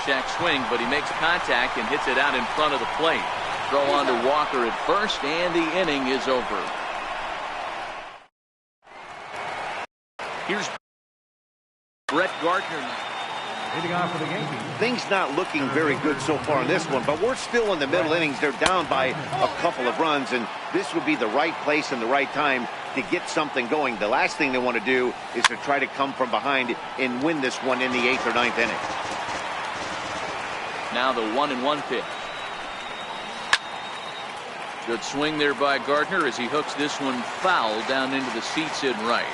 Check swing, but he makes contact and hits it out in front of the plate. Throw on to Walker at first, and the inning is over. Here's Brett Gardner. Leading off for the Yankees. Things not looking very good so far in this one, but we're still in the middle innings. They're down by a couple of runs, and this would be the right place and the right time to get something going. The last thing they want to do is to try to come from behind and win this one in the 8th or 9th inning. Now the 1-1 pitch. Good swing there by Gardner as he hooks this one foul down into the seats in right.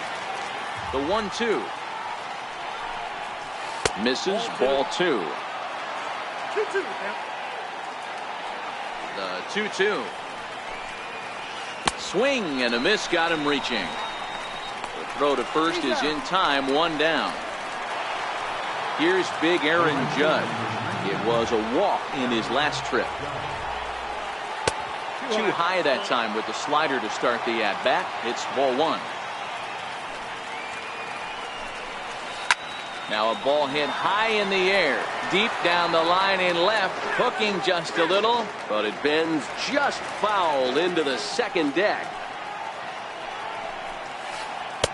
The 1-2. Misses, ball 2. 2-2. The 2-2. Swing and a miss got him reaching. The throw to first is in time, 1 down. Here's big Aaron Judge. It was a walk in his last trip. Too high that time with the slider to start the at-bat. It's ball 1. Now a ball hit high in the air, deep down the line in left, hooking just a little, but it bends just foul into the second deck.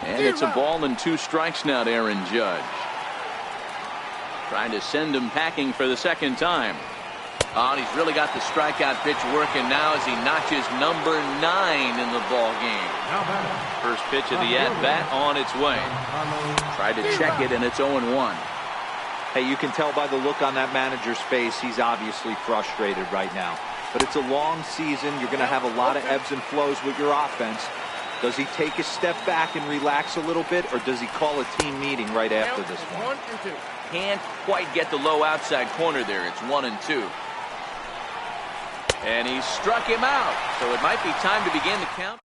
And it's a ball and 2 strikes now to Aaron Judge. Trying to send him packing for the second time. Oh, and he's really got the strikeout pitch working now as he notches number 9 in the ball game. First pitch of the at-bat on its way. Tried to check it, and it's 0-1. Hey, you can tell by the look on that manager's face, he's obviously frustrated right now. But it's a long season. You're going to have a lot of ebbs and flows with your offense. Does he take a step back and relax a little bit, or does he call a team meeting right after this one? 1-2. Can't quite get the low outside corner there. It's 1-2. And he struck him out, so it might be time to begin the count.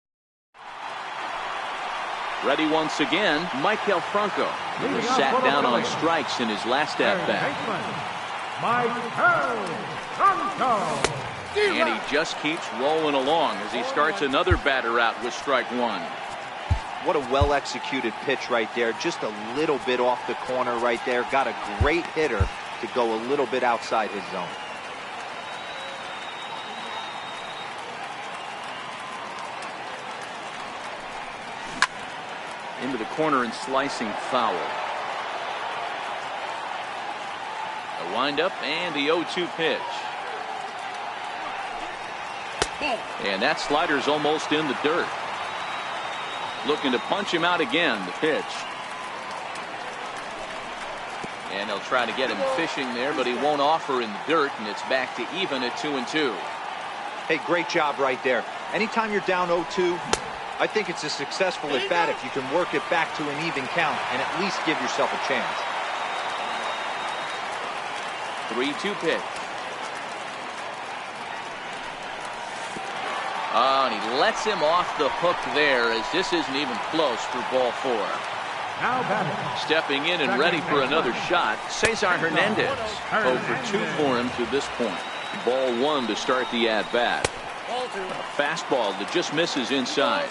Ready once again, Maikel Franco. He was sat down on strikes in his last at-bat. Maikel Franco. And he just keeps rolling along as he starts another batter out with strike 1. What a well-executed pitch right there. Just a little bit off the corner right there. Got a great hitter to go a little bit outside his zone. Into the corner and slicing foul. A windup and the 0-2 pitch. And that slider's almost in the dirt. Looking to punch him out again, the pitch. And they'll try to get him fishing there, but he won't offer in the dirt, and it's back to even at 2-2. Hey, great job right there. Anytime you're down 0-2, I think it's a successful at bat if you can work it back to an even count and at least give yourself a chance. 3-2 pitch. Oh, and he lets him off the hook there, as this isn't even close for ball 4. Now batting. Stepping in and ready for another shot, Cesar Hernandez. 0 for 2 for him to this point. Ball 1 to start the at-bat. A fastball that just misses inside.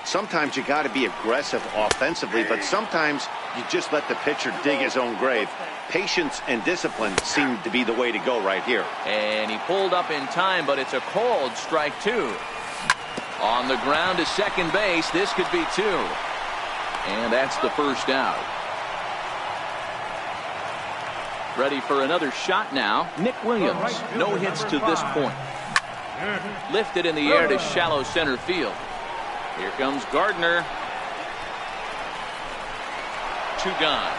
Sometimes you got to be aggressive offensively, but sometimes you just let the pitcher dig his own grave. Patience and discipline seem to be the way to go right here. And he pulled up in time, but it's a called strike 2. On the ground to second base, this could be 2. And that's the first out. Ready for another shot now, Nick Williams. No hits to this point. Lifted in the air to shallow center field. Here comes Gardner. 2 gone.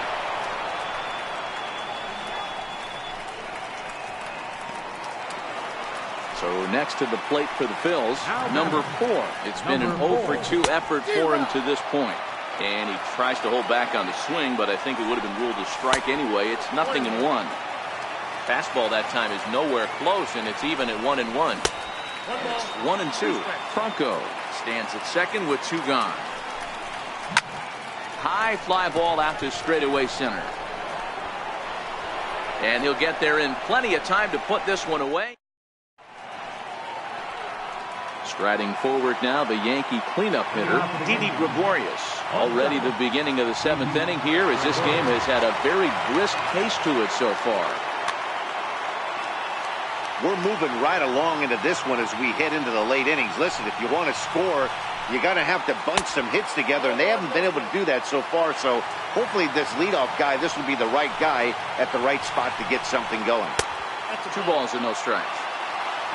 So next to the plate for the Phils, number 4. It's been an 0 for 2 effort for him to this point. And he tries to hold back on the swing, but I think it would have been ruled a strike anyway. It's 0-1. Fastball that time is nowhere close, and it's even at 1-1. It's 1-2. Franco stands at second with 2 gone. High fly ball out to straightaway center. And he'll get there in plenty of time to put this one away. Striding forward now, the Yankee cleanup hitter, Didi Gregorius. Already the beginning of the 7th inning here, as this game has had a very brisk pace to it so far. We're moving right along into this one as we head into the late innings. Listen, if you want to score, you got to have to bunch some hits together, and they haven't been able to do that so far. So hopefully this leadoff guy, this will be the right guy at the right spot to get something going. 2 balls and no strikes.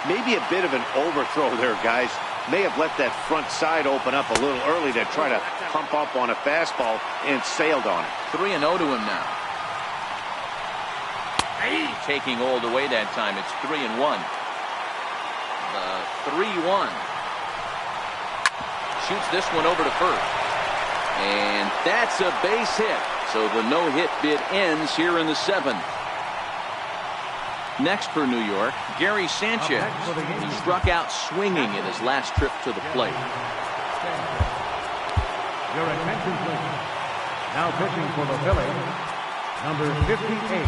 Maybe a bit of an overthrow there, guys. May have let that front side open up a little early to try to pump up on a fastball and sailed on it. 3-0 to him now. Taking hold away that time. It's 3-1. The 3-1. Shoots this one over to first. And that's a base hit. So the no-hit bid ends here in the 7th. Next for New York, Gary Sanchez. He struck out swinging in his last trip to the plate. Your attention, please. Now pitching for the Phillies, number 58.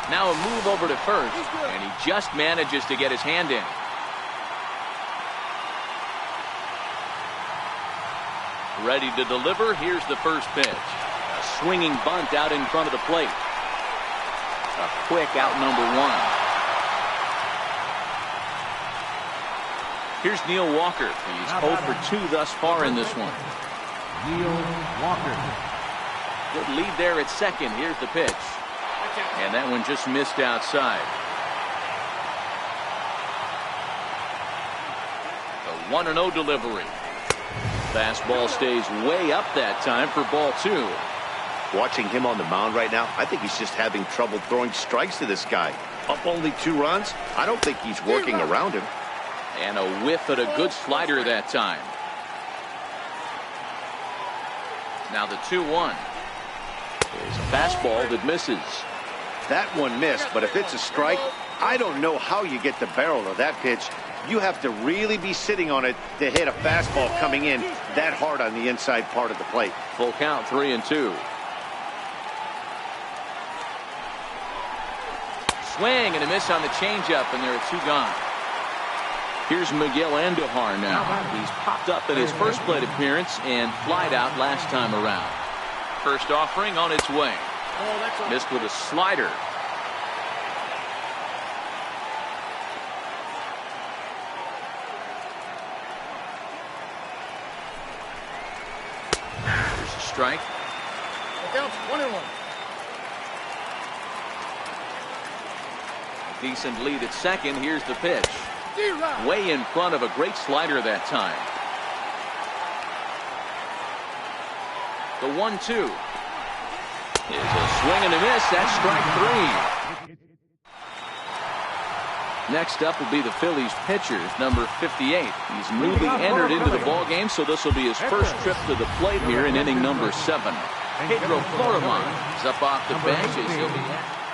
Now a move over to first, and he just manages to get his hand in. Ready to deliver. Here's the first pitch. A swinging bunt out in front of the plate. A quick out number 1. Here's Neil Walker. He's 0 for 2 thus far in this one. Neil Walker. Good lead there at second. Here's the pitch. And that one just missed outside. The 1-0 delivery. Fastball stays way up that time for ball 2. Watching him on the mound right now, I think he's just having trouble throwing strikes to this guy. Up only 2 runs. I don't think he's working around him. And a whiff at a good slider that time. Now the 2-1 is a fastball that misses. That one missed, but if it's a strike, I don't know how you get the barrel of that pitch. You have to really be sitting on it to hit a fastball coming in that hard on the inside part of the plate. Full count, 3-2. Swing and a miss on the changeup, and there are 2 gone. Here's Miguel Andujar now. He's popped up in his first plate appearance and flied out last time around. First offering on its way. Missed with a slider. There's a strike. Counts 1-1. A decent lead at second. Here's the pitch. Way in front of a great slider that time. The 1-2 is a swing and a miss. That's strike 3. Next up will be the Phillies pitcher, number 58. He's newly entered into the ball game, so this will be his first trip to the plate here in inning number 7. Pedro Florimon is up off the bench as he'll be.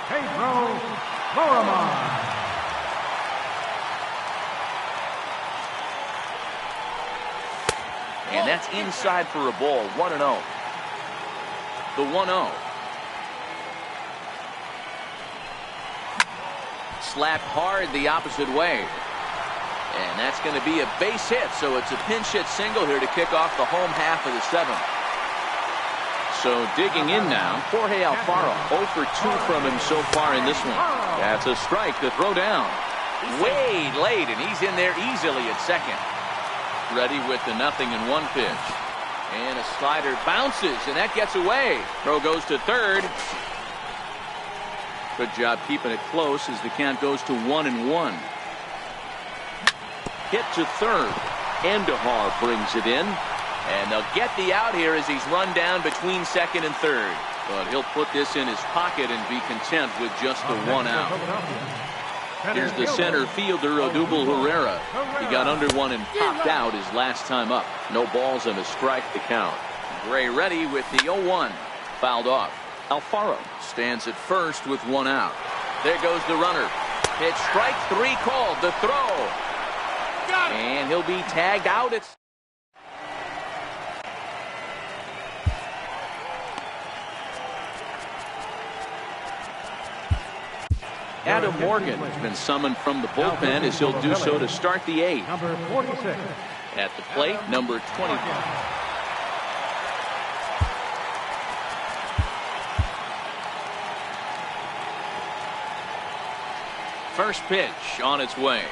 Pedro Florimon. And that's inside for a ball, 1-0. The 1-0. Slapped hard the opposite way. And that's going to be a base hit, so it's a pinch hit single here to kick off the home half of the 7th. So digging in now, Jorge Alfaro, 0 for 2 from him so far in this one. That's a strike to throw down. Way late, and he's in there easily at second. Ready with the 0-1 pitch. And a slider bounces, and that gets away. Throw goes to third. Good job keeping it close as the count goes to 1-1. Hit to third. Andujar brings it in. And they'll get the out here as he's run down between second and third. But he'll put this in his pocket and be content with just the 1 out. Here's the center fielder, Odubel Herrera. He got under one and popped out his last time up. No balls and a strike to count. Gray ready with the 0-1. Fouled off. Alfaro stands at first with 1 out. There goes the runner. Pitch strike 3 called. The throw. And he'll be tagged out. It's Adam Morgan has been summoned from the bullpen as he'll do so to start the 8th. Number 46. At the plate, number 25. First pitch on its way.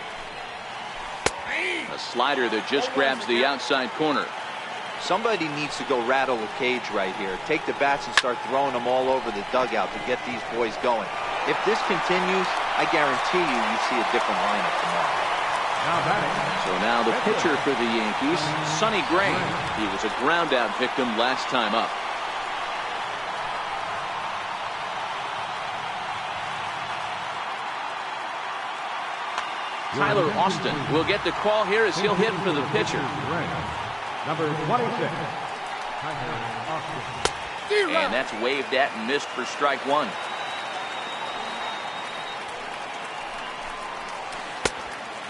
A slider that just grabs the outside corner. Somebody needs to go rattle the cage right here. Take the bats and start throwing them all over the dugout to get these boys going. If this continues, I guarantee you see a different lineup tomorrow. So now the pitcher for the Yankees, Sonny Gray. He was a ground-out victim last time up. Tyler Austin will get the call here as he'll hit for the pitcher. Number 26. And that's waved at and missed for strike 1.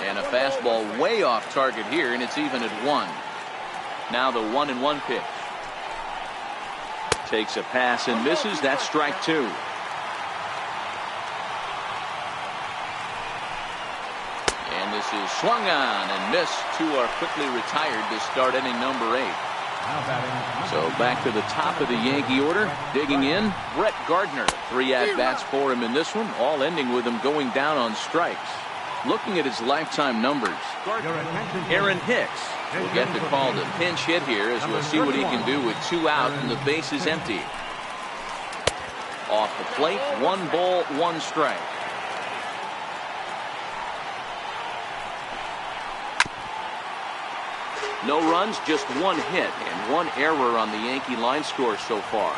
And a fastball way off target here, and it's even at 1. Now the 1-1 pitch. Takes a pass and misses. That's strike 2. And this is swung on and missed. 2 are quickly retired to start inning number 8. So back to the top of the Yankee order. Digging in, Brett Gardner. 3 at-bats for him in this one, all ending with him going down on strikes. Looking at his lifetime numbers, Aaron Hicks will get the call to pinch hit here as we'll see what he can do with 2 out and the base is empty. Off the plate, 1 ball, 1 strike. No runs, just 1 hit and 1 error on the Yankee line score so far.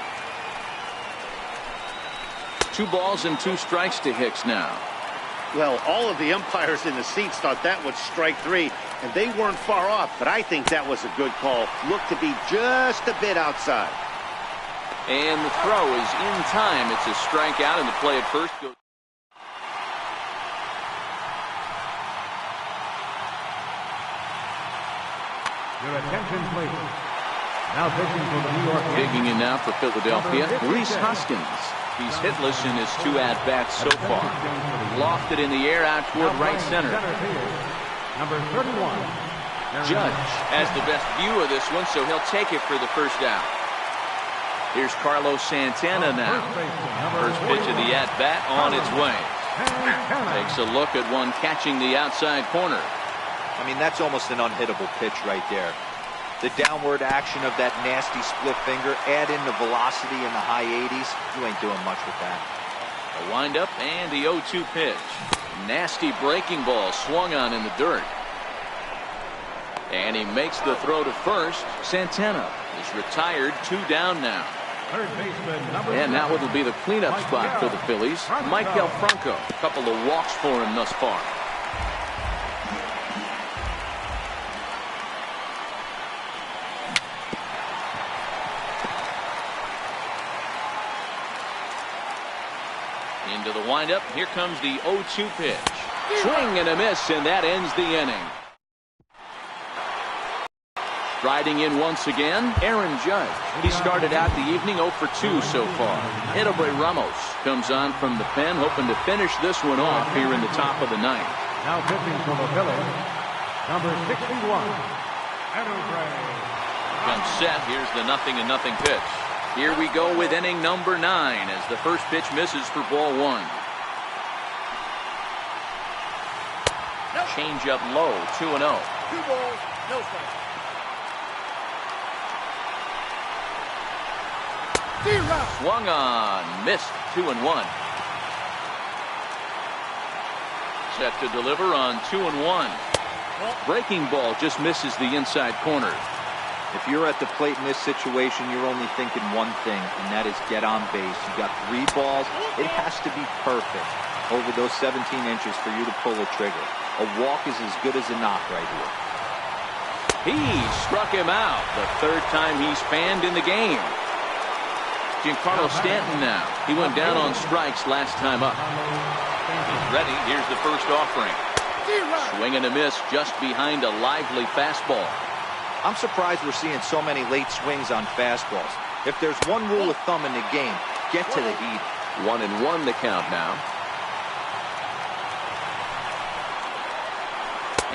2 balls and 2 strikes to Hicks now. Well, all of the umpires in the seats thought that was strike 3, and they weren't far off, but I think that was a good call. Looked to be just a bit outside. And the throw is in time. It's a strikeout, and the play at first goes. Your attention, please. Now pitching for the New York Yankees. Digging in now for Philadelphia, Rhys Hoskins. He's hitless in his 2 at-bats so far. Lofted in the air out toward right center. Number 31. Judge has the best view of this one, so he'll take it for the first out. Here's Carlos Santana now. First pitch of the at-bat on its way. Takes a look at one catching the outside corner. I mean, that's almost an unhittable pitch right there. The downward action of that nasty split finger, add in the velocity in the high 80s, you ain't doing much with that. A windup and the 0-2 pitch. Nasty breaking ball swung on in the dirt. And he makes the throw to first. Santana is retired. 2 down now. Third baseman, number And that 7. will be the cleanup spot for the Phillies. Michael Franco. A couple of walks for him thus far. Into the windup. Here comes the 0-2 pitch. Swing and a miss, and that ends the inning. Riding in once again, Aaron Judge. He started out the evening 0 for 2 so far. Edoboy Ramos comes on from the pen, hoping to finish this one off here in the top of the ninth. Now pitching for the Phillies, number 61, Edoboy. Comes set. Here's the 0-0 pitch. Here we go with inning number 9 as the first pitch misses for ball 1. Change up low, 2-0. 2 balls, no strikes. Swung on, missed, 2-1. Set to deliver on 2-1. Breaking ball just misses the inside corner. If you're at the plate in this situation, you're only thinking one thing, and that is get on base. You got 3 balls. It has to be perfect over those 17 inches for you to pull a trigger. A walk is as good as a knock right here. He struck him out. The 3rd time he's fanned in the game. Giancarlo Stanton now. He went down on strikes last time up. He's ready. Here's the first offering. Swing and a miss just behind a lively fastball. I'm surprised we're seeing so many late swings on fastballs. If there's one rule of thumb in the game, get to the heat. 1-1 the count now.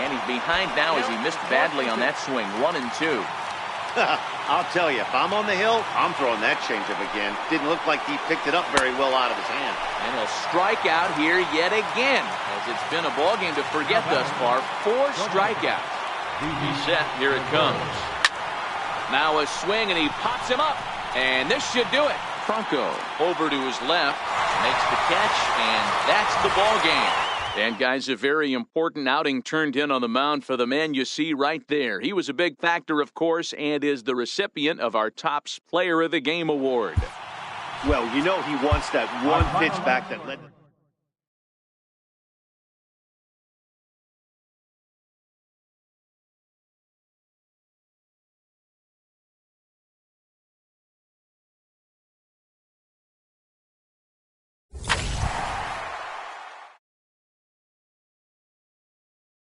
And he's behind now as he missed badly on that swing. 1-2. I'll tell you, if I'm on the hill, I'm throwing that changeup again. Didn't look like he picked it up very well out of his hand. And he'll strike out here yet again, as it's been a ball game to forget thus far. 4 strikeouts. He's set. Here it comes. Now a swing, and he pops him up. And this should do it. Franco over to his left, makes the catch, and that's the ball game. And, guys, a very important outing turned in on the mound for the man you see right there. He was a big factor, of course, and is the recipient of our Topps Player of the Game award. Well, you know he wants that one pitch back that led...